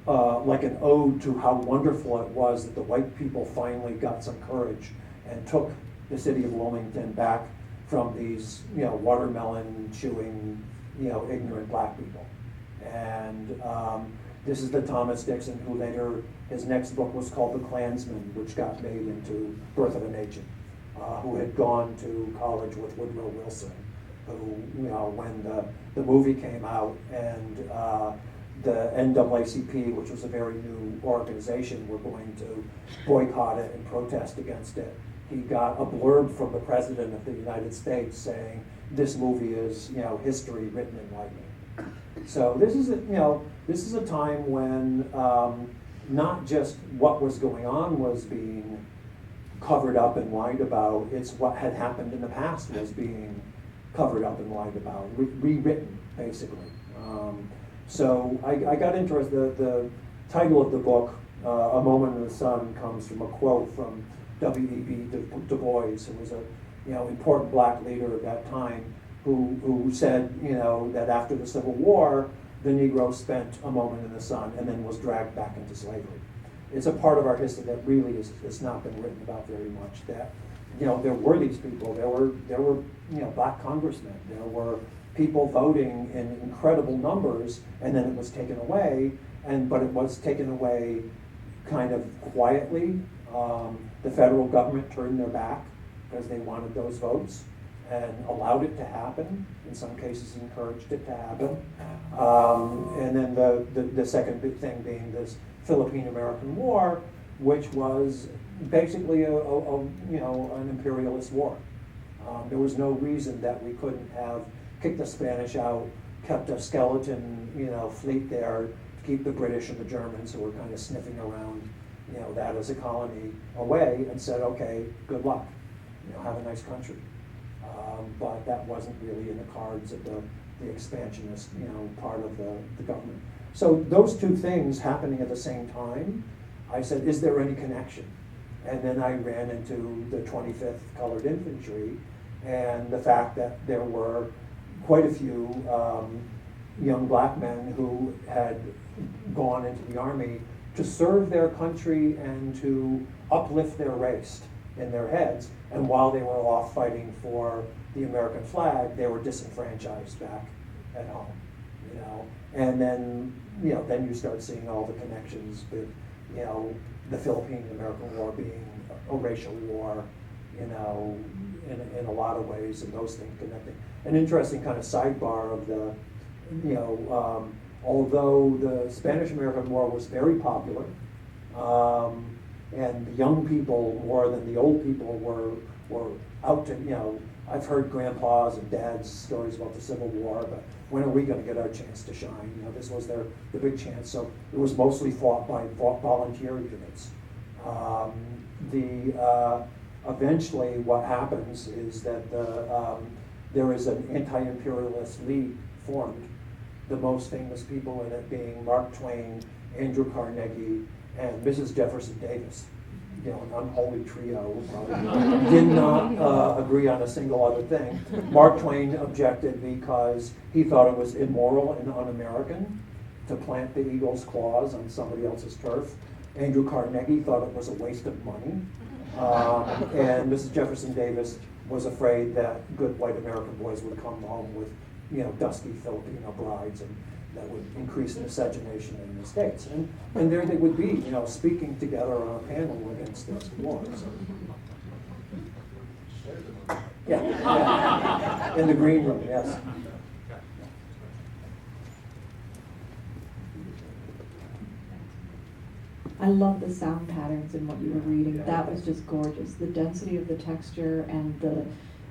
like an ode to how wonderful it was that the white people finally got some courage and took the city of Wilmington back from these, watermelon chewing, ignorant black people. And this is the Thomas Dixon who later, his next book was called The Klansman, which got made into Birth of a Nation, who had gone to college with Woodrow Wilson, who, when the movie came out and the NAACP, which was a very new organization, were going to boycott it and protest against it. He got a blurb from the President of the United States saying, this movie is, history written in lightning. So this is a time when not just what was going on was being covered up and lied about, it's what had happened in the past was being covered up and lied about, rewritten, basically. So I got interested, the title of the book, A Moment in the Sun, comes from a quote from W.E.B. Du Bois, who was a important black leader at that time, who said that after the Civil War, the Negro spent a moment in the sun and then was dragged back into slavery. It's a part of our history that really has not been written about very much. That there were these people, there were black congressmen, there were people voting in incredible numbers, and then it was taken away. But it was taken away kind of quietly. The federal government turned their back because they wanted those votes. and allowed it to happen, in some cases encouraged it to happen. And then the second big thing being this Philippine-American War, which was basically an imperialist war. There was no reason that we couldn't have kicked the Spanish out, kept a skeleton, fleet there to keep the British and the Germans, who were kind of sniffing around, that as a colony, away, and said, okay, good luck, have a nice country. But that wasn't really in the cards of the expansionist, part of the government. So those two things happening at the same time, I said, is there any connection? And then I ran into the 25th Colored Infantry and the fact that there were quite a few young black men who had gone into the Army to serve their country and to uplift their race in their heads. And while they were off fighting for the American flag, they were disenfranchised back at home. And then then you start seeing all the connections with the Philippine-American War being a racial war, in a lot of ways, and those things connecting. An interesting kind of sidebar of the, although the Spanish-American War was very popular, and the young people more than the old people were out to, I've heard grandpas and dads' stories about the Civil War, but when are we going to get our chance to shine? This was the big chance. So it was mostly fought by volunteer units. Eventually what happens is that there is an anti-imperialist league formed, the most famous people in it being Mark Twain, Andrew Carnegie, and Mrs. Jefferson Davis. An unholy trio, probably did not agree on a single other thing. Mark Twain objected because he thought it was immoral and un-American to plant the eagle's claws on somebody else's turf. Andrew Carnegie thought it was a waste of money. And Mrs. Jefferson Davis was afraid that good white American boys would come home with, dusty Filipino brides, and that would increase miscegenation in the States. And there they would be, speaking together on a panel against this war. So. Yeah. In the green room, yes. I love the sound patterns in what you were reading. That was just gorgeous. The density of the texture and the,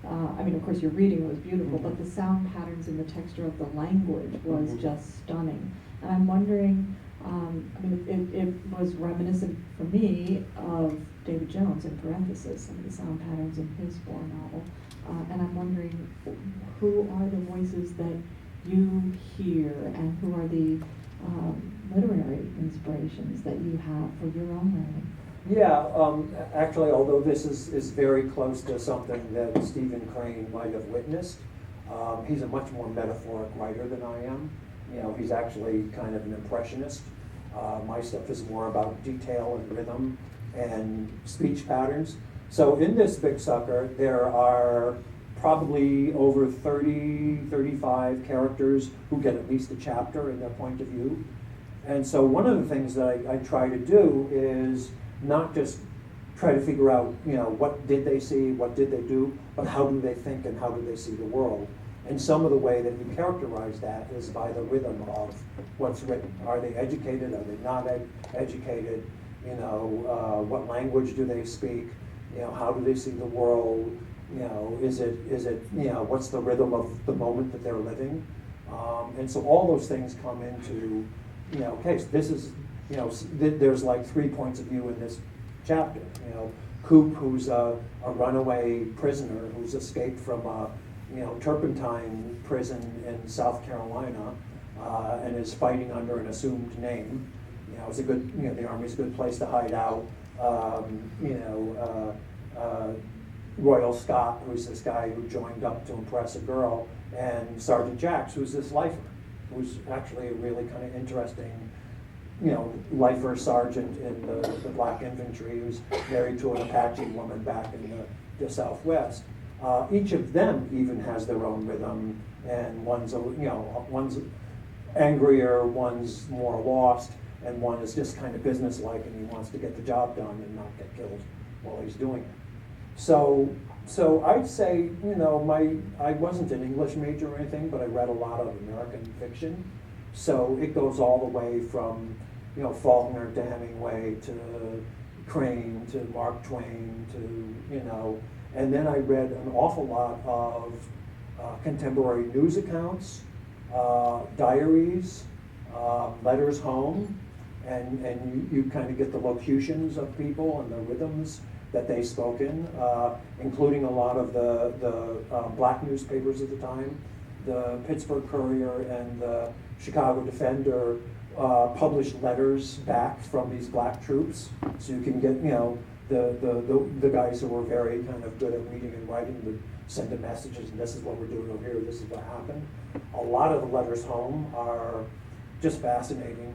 of course your reading was beautiful, but the sound patterns and the texture of the language was just stunning. And I'm wondering, it was reminiscent for me of David Jones, in parenthesis, some of the sound patterns in his war novel. And I'm wondering, who are the voices that you hear, and who are the literary inspirations that you have for your own writing? Yeah, actually, although this is very close to something that Stephen Crane might have witnessed, he's a much more metaphoric writer than I am. He's actually kind of an impressionist. My stuff is more about detail and rhythm and speech patterns. So in this big sucker, there are probably over 30, 35 characters who get at least a chapter in their point of view. And so one of the things that I try to do is not just try to figure out, what did they see, what did they do, but how do they think and how do they see the world. And some of the way that you characterize that is by the rhythm of what's written. Are they educated? Are they not educated? What language do they speak? How do they see the world? Is it what's the rhythm of the moment that they're living? And so all those things come into, okay, so this is, there's like 3 points of view in this chapter. Coop, who's a runaway prisoner who's escaped from a, turpentine prison in South Carolina, and is fighting under an assumed name. It's a good, the Army's a good place to hide out. Royal Scott, who's this guy who joined up to impress a girl, and Sergeant Jacks, who's this lifer, who's actually a really kind of interesting, lifer sergeant in the Black Infantry, who's married to an Apache woman back in the Southwest. Each of them even has their own rhythm, and one's angrier, one's more lost, and one is just kind of businesslike, and he wants to get the job done and not get killed while he's doing it. So So I'd say, I wasn't an English major or anything, but I read a lot of American fiction. So it goes all the way from, Faulkner to Hemingway to Crane to Mark Twain to, and then I read an awful lot of contemporary news accounts, diaries, letters home, and you kind of get the locutions of people and the rhythms that they spoke in, including a lot of the black newspapers at the time. The Pittsburgh Courier and the Chicago Defender published letters back from these black troops, so you can get, the guys who were very kind of good at reading and writing would send them messages, and this is what we're doing over here, this is what happened. A lot of the letters home are just fascinating,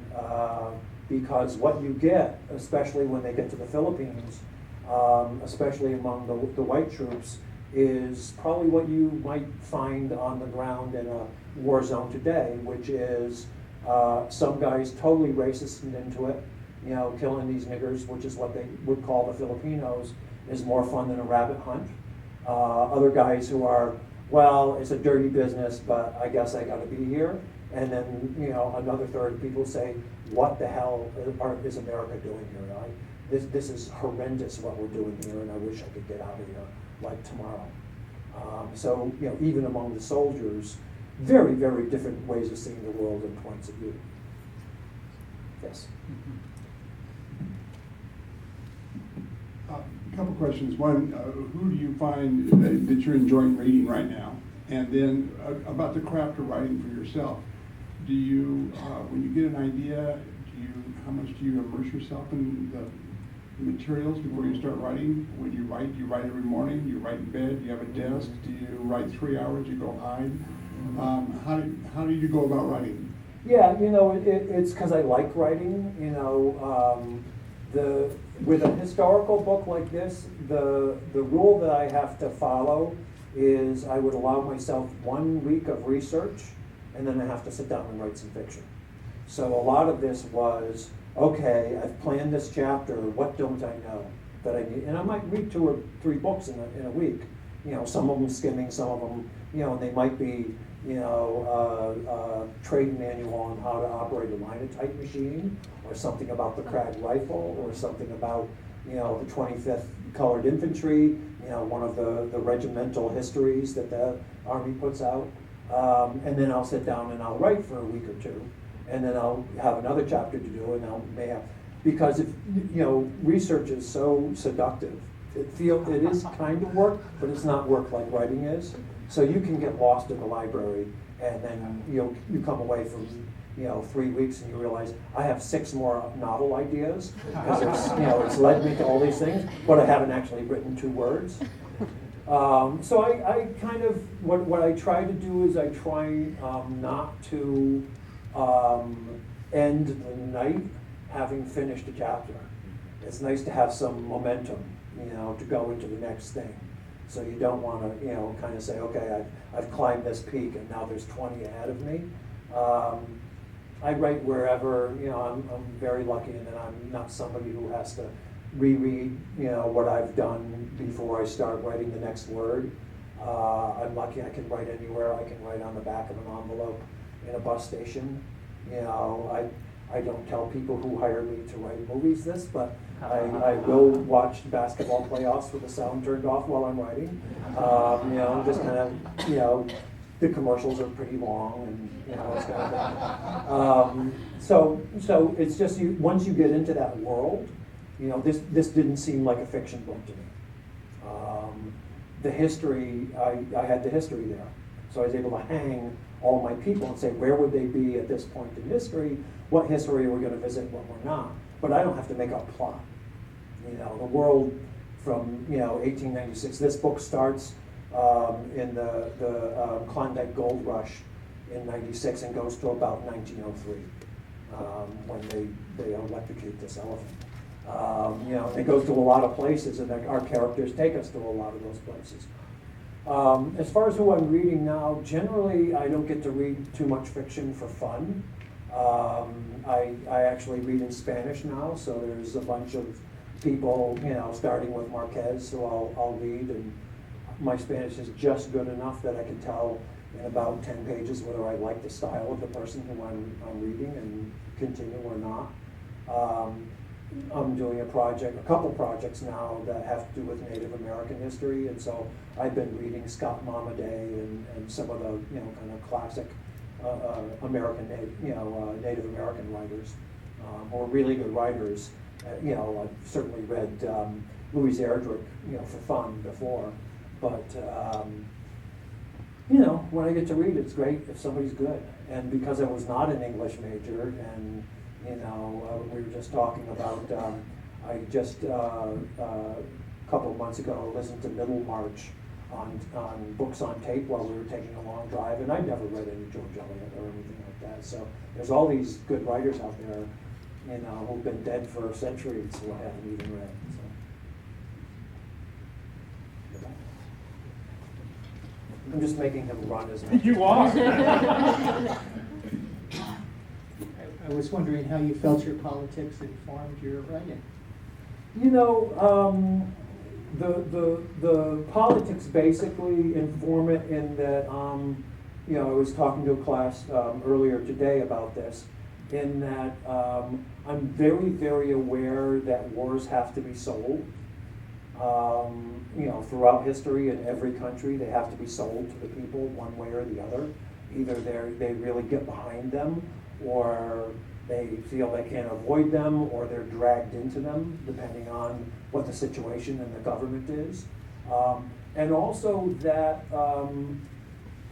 because what you get, especially when they get to the Philippines, especially among the white troops, is probably what you might find on the ground in a war zone today, which is some guys totally racist and into it, killing these niggers, which is what they would call the Filipinos, is more fun than a rabbit hunt. Other guys who are, well, it's a dirty business, but I guess I gotta be here. And then, another third of people say, what the hell is America doing here? This is horrendous what we're doing here, and I wish I could get out of here like tomorrow. So, even among the soldiers, very, very different ways of seeing the world and points of view. Yes? A couple questions. One, who do you find that you're enjoying reading right now? And then about the craft of writing for yourself. Do you, when you get an idea, how much do you immerse yourself in the materials before you start writing? When you write every morning, you write in bed, you have a desk, do you write 3 hours, you go hide? How do you go about writing? Yeah, it's because I like writing, with a historical book like this, the rule that I have to follow is I would allow myself 1 week of research, and then I have to sit down and write some fiction. So a lot of this was, okay, I've planned this chapter, what don't I know that I need? And I might read 2 or 3 books in a week, some of them skimming, some of them, and they might be, a trade manual on how to operate a linotype machine, or something about the Krag rifle, or something about, the 25th Colored Infantry, one of the regimental histories that the Army puts out. And then I'll sit down and I'll write for a week or 2, and then I'll have another chapter to do, and because research is so seductive. It is kind of work, but it's not work like writing is. So you can get lost in the library, and then you come away from 3 weeks and you realize I have 6 more novel ideas because it's led me to all these things, but I haven't actually written 2 words. So I kind of what I try to do is I try not to end the night having finished a chapter. It's nice to have some momentum, to go into the next thing. So you don't want to, kind of say, okay, I've climbed this peak and now there's 20 ahead of me. I write wherever, I'm very lucky in that I'm not somebody who has to reread, what I've done before I start writing the next word. I'm lucky I can write anywhere. I can write on the back of an envelope in a bus station. I don't tell people who hire me to write movies this, but I will watch basketball playoffs with the sound turned off while I'm writing. Just kind of, the commercials are pretty long, and it's kind of thing. So it's just once you get into that world, this didn't seem like a fiction book to me. The history, I had the history there, so I was able to hang all my people and say, where would they be at this point in history? What history are we going to visit, what we're not? But I don't have to make up plot. The world from 1896. This book starts in the Klondike Gold Rush in '96 and goes to about 1903 when they electrocute this elephant. It goes to a lot of places, and our characters take us to a lot of those places. As far as who I'm reading now, generally I don't get to read too much fiction for fun. I actually read in Spanish now, so there's a bunch of people, starting with Marquez, who I'll read, and my Spanish is just good enough that I can tell in about 10 pages whether I like the style of the person who I'm reading and continue or not. I'm doing a couple projects now that have to do with Native American history, and so I've been reading Scott Momaday and some of the kind of classic American Native American writers, or really good writers. I've certainly read Louis Erdrich, for fun before, but when I get to read, it's great if somebody's good. And because I was not an English major, and we were just talking about, I just a couple of months ago listened to Middlemarch on books on tape while we were taking a long drive, and I'd never read any George Eliot or anything like that. So there's all these good writers out there, who've been dead for centuries who I haven't even read. So. I'm just making him run as much. You are. I was wondering how you felt your politics informed your writing. The politics basically inform it in that, I was talking to a class earlier today about this, in that I'm very, very aware that wars have to be sold. Throughout history in every country, they have to be sold to the people one way or the other. Either they really get behind them, or they feel they can't avoid them, or they're dragged into them, depending on what the situation in the government is. And also that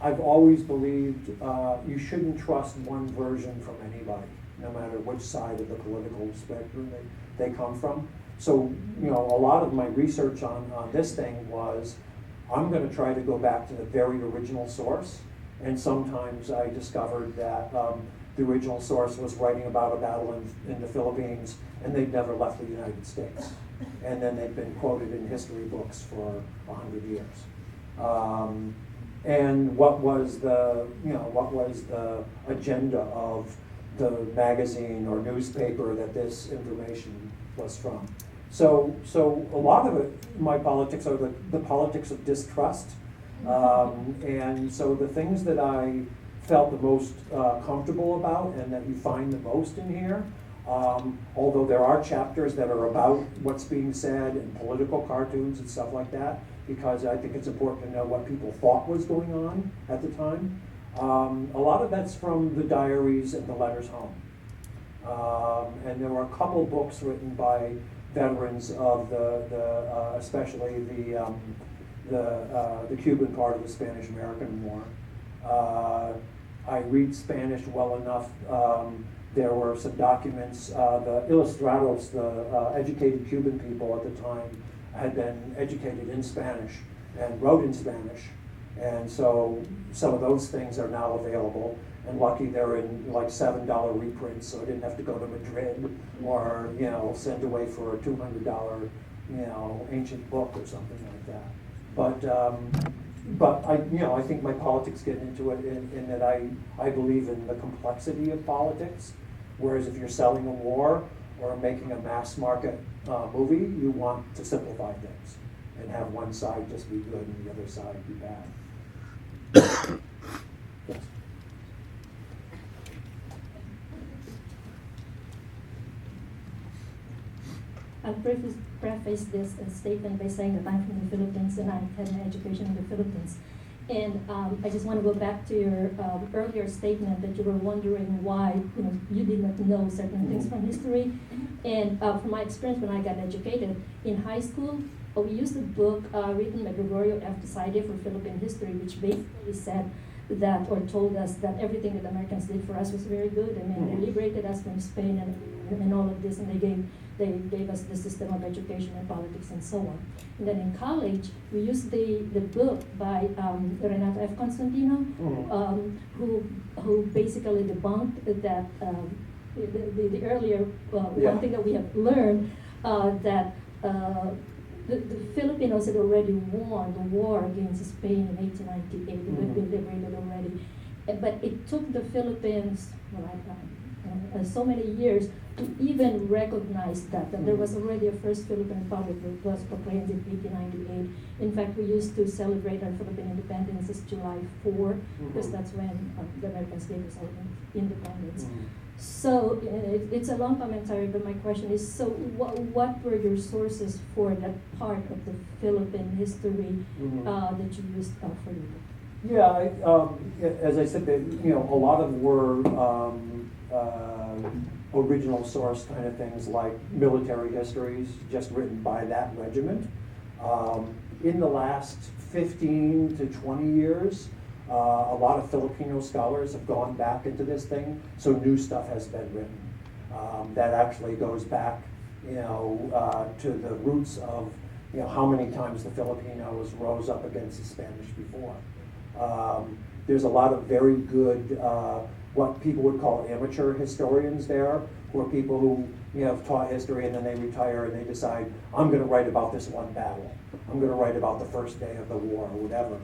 I've always believed you shouldn't trust one version from anybody, no matter which side of the political spectrum they come from. So, a lot of my research on this thing was, I'm going to try to go back to the very original source. And sometimes I discovered that the original source was writing about a battle in the Philippines, and they'd never left the United States. And then they'd been quoted in history books for 100 years. And what was the agenda of the magazine or newspaper that this information was from? So a lot of it, my politics are the politics of distrust. And so the things that I felt the most comfortable about and that you find the most in here, although there are chapters that are about what's being said and political cartoons and stuff like that, because I think it's important to know what people thought was going on at the time. A lot of that's from the diaries and the letters home. And there were a couple books written by veterans of especially the Cuban part of the Spanish-American War. I read Spanish well enough. There were some documents. The ilustrados, the educated Cuban people at the time, had been educated in Spanish and wrote in Spanish. And so some of those things are now available. And lucky they're in like $7 reprints, so I didn't have to go to Madrid or send away for a $200 ancient book or something like that. But I think my politics get into it in that I believe in the complexity of politics. Whereas if you're selling a war or making a mass market movie, you want to simplify things and have one side just be good and the other side be bad. Yes. I'll preface this statement by saying that I'm from the Philippines and I had my education in the Philippines. And I just want to go back to your earlier statement that you were wondering why you did not know certain things from history. And from my experience when I got educated in high school, we used a book written by Gregorio F. Desaide for Philippine history, which basically said that, or told us that everything that the Americans did for us was very good. I mean, they liberated us from Spain and all of this, and they gave us the system of education and politics and so on. And then in college, we used the book by Renato F. Constantino, who basically debunked that the earlier one thing that we have learned that the Filipinos had already won the war against Spain in 1898. They had been liberated already. But it took the Philippines, so many years to even recognize that there was already a first Philippine Republic that was proclaimed in 1898. In fact, we used to celebrate our Philippine independence as July 4, because that's when the Americans gave us our independence. So it's a long commentary, but my question is, so what were your sources for that part of the Philippine history that you used for your book? Yeah, as I said, a lot of were original source kind of things like military histories, just written by that regiment. In the last 15 to 20 years, a lot of Filipino scholars have gone back into this thing, so new stuff has been written. That actually goes back, to the roots of, how many times the Filipinos rose up against the Spanish before. There's a lot of very good, what people would call amateur historians there, who are people who have taught history and then they retire and they decide, I'm going to write about this one battle. I'm going to write about the first day of the war or whatever.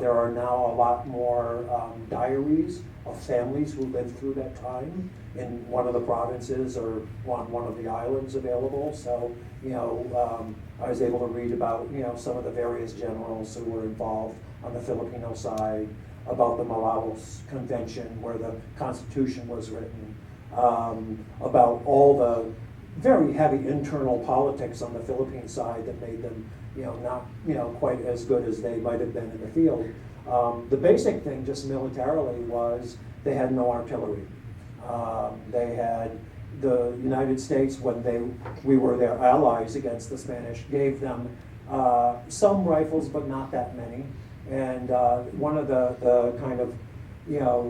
There are now a lot more diaries of families who lived through that time in one of the provinces or on one of the islands available. So, I was able to read about, some of the various generals who were involved on the Filipino side, about the Malolos Convention where the Constitution was written, about all the very heavy internal politics on the Philippine side that made them, not, quite as good as they might have been in the field. The basic thing, just militarily, was they had no artillery. They had the United States, when we were their allies against the Spanish, gave them some rifles, but not that many. And one of the kind of,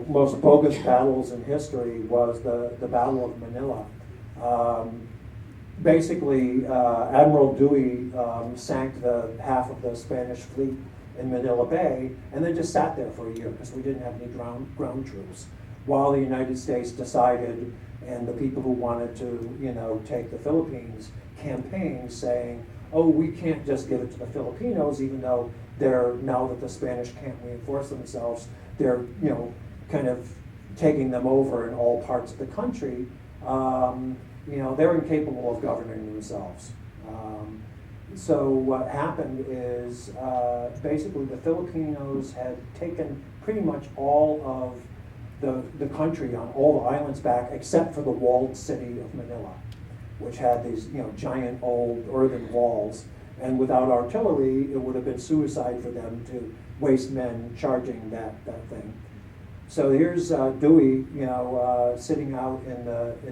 most bogus battles in history was the Battle of Manila. Basically, Admiral Dewey sank the half of the Spanish fleet in Manila Bay, and then just sat there for a year because we didn't have any ground troops. While the United States decided, and the people who wanted to, take the Philippines, campaigned saying, oh, we can't just give it to the Filipinos, even though now that the Spanish can't reinforce themselves, they're, kind of taking them over in all parts of the country. They're incapable of governing themselves. So what happened is basically the Filipinos had taken pretty much all of the country on all the islands back, except for the walled city of Manila, which had these giant old earthen walls. And without artillery, it would have been suicide for them to waste men charging that thing. So here's Dewey, sitting out in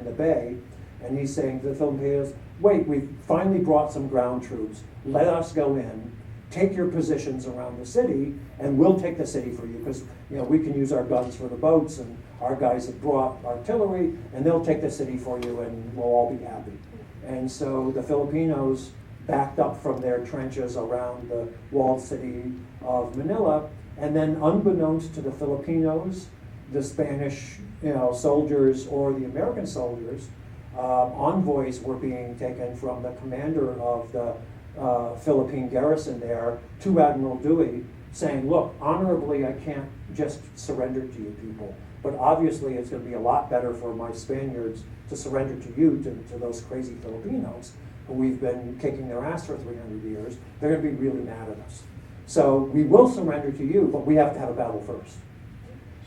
the bay, and he's saying to the Filipinos, wait, we've finally brought some ground troops. Let us go in, take your positions around the city, and we'll take the city for you, because we can use our guns for the boats, and our guys have brought artillery, and they'll take the city for you, and we'll all be happy. And so the Filipinos backed up from their trenches around the walled city of Manila, and then unbeknownst to the Filipinos, the Spanish soldiers or the American soldiers, envoys were being taken from the commander of the Philippine garrison there to Admiral Dewey, saying, look, honorably I can't just surrender to you people, but obviously it's going to be a lot better for my Spaniards to surrender to you, to those crazy Filipinos who we've been kicking their ass for 300 years. They're going to be really mad at us. So we will surrender to you, but we have to have a battle first.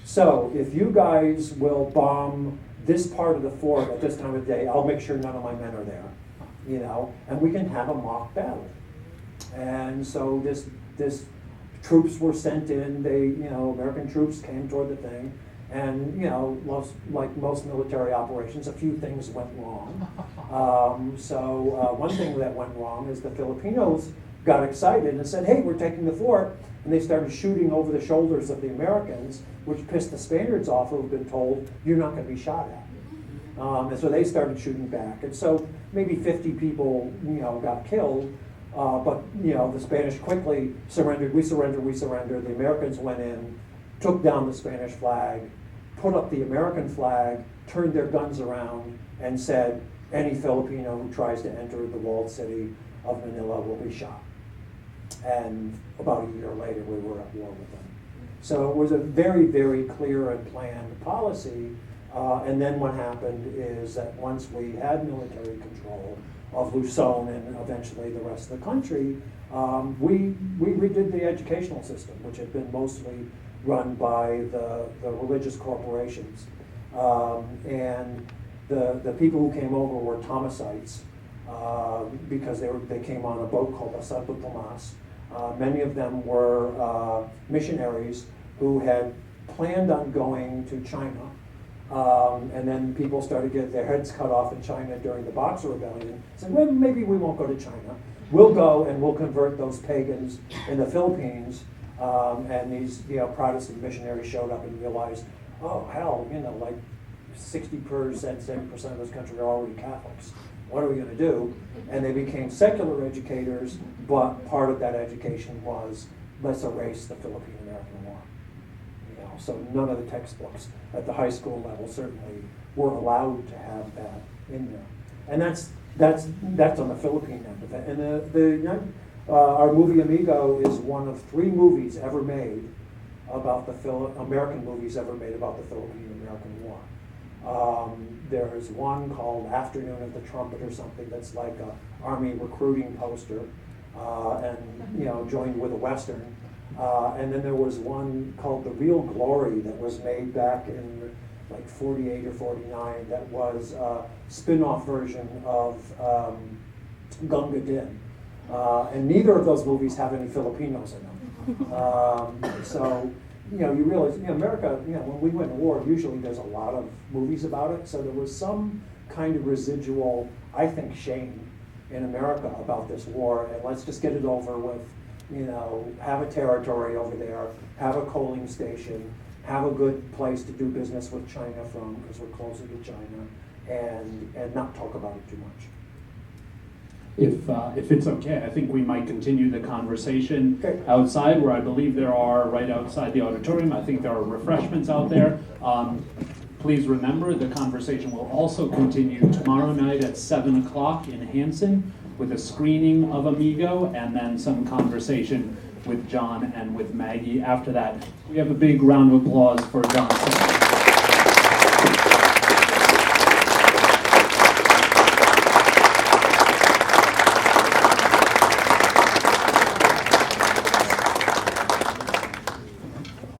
So if you guys will bomb this part of the fort at this time of day, I'll make sure none of my men are there, and we can have a mock battle. And so this troops were sent in. American troops came toward the thing, and like most military operations, a few things went wrong. So one thing that went wrong is the Filipinos got excited and said, hey, we're taking the fort. And they started shooting over the shoulders of the Americans, which pissed the Spaniards off, who had been told, you're not going to be shot at. And so they started shooting back. And so maybe 50 people, got killed. But, the Spanish quickly surrendered. We surrender, we surrender. The Americans went in, took down the Spanish flag, put up the American flag, turned their guns around, and said, any Filipino who tries to enter the walled city of Manila will be shot. And about a year later, we were at war with them. So it was a very, very clear and planned policy. And then what happened is that once we had military control of Luzon and eventually the rest of the country, we redid the educational system, which had been mostly run by the religious corporations. And the people who came over were Thomasites, because they came on a boat called the Santo Tomas. Many of them were missionaries who had planned on going to China. And then people started getting their heads cut off in China during the Boxer Rebellion. Said, well, maybe we won't go to China. We'll go and we'll convert those pagans in the Philippines. And these Protestant missionaries showed up and realized, oh, hell, like 60%, 70% of this country are already Catholics. What are we going to do? And they became secular educators, but part of that education was, let's erase the Philippine-American War. So none of the textbooks at the high school level certainly were allowed to have that in there. And that's on the Philippine end of it. And our movie Amigo is one of 3 movies ever made about American movies ever made about the Philippine-American War. There's one called Afternoon of the Trumpet or something that's like a Army recruiting poster, and joined with a Western. And then there was one called The Real Glory that was made back in like 48 or 49 that was a spin-off version of Gunga Din. And neither of those movies have any Filipinos in them. So, you realize, America, when we went to war, usually there's a lot of movies about it. So there was some kind of residual, I think, shame in America about this war. And let's just get it over with. Have a territory over there, have a coaling station, have a good place to do business with China from, because we're closer to China, and not talk about it too much. If it's okay, I think we might continue the conversation Okay. outside, where I believe there are, right outside the auditorium, I think there are refreshments out there. Please remember, the conversation will also continue tomorrow night at 7 o'clock in Hanson, with a screening of Amigo and then some conversation with John and with Maggie after that. We have a big round of applause for John Sayles.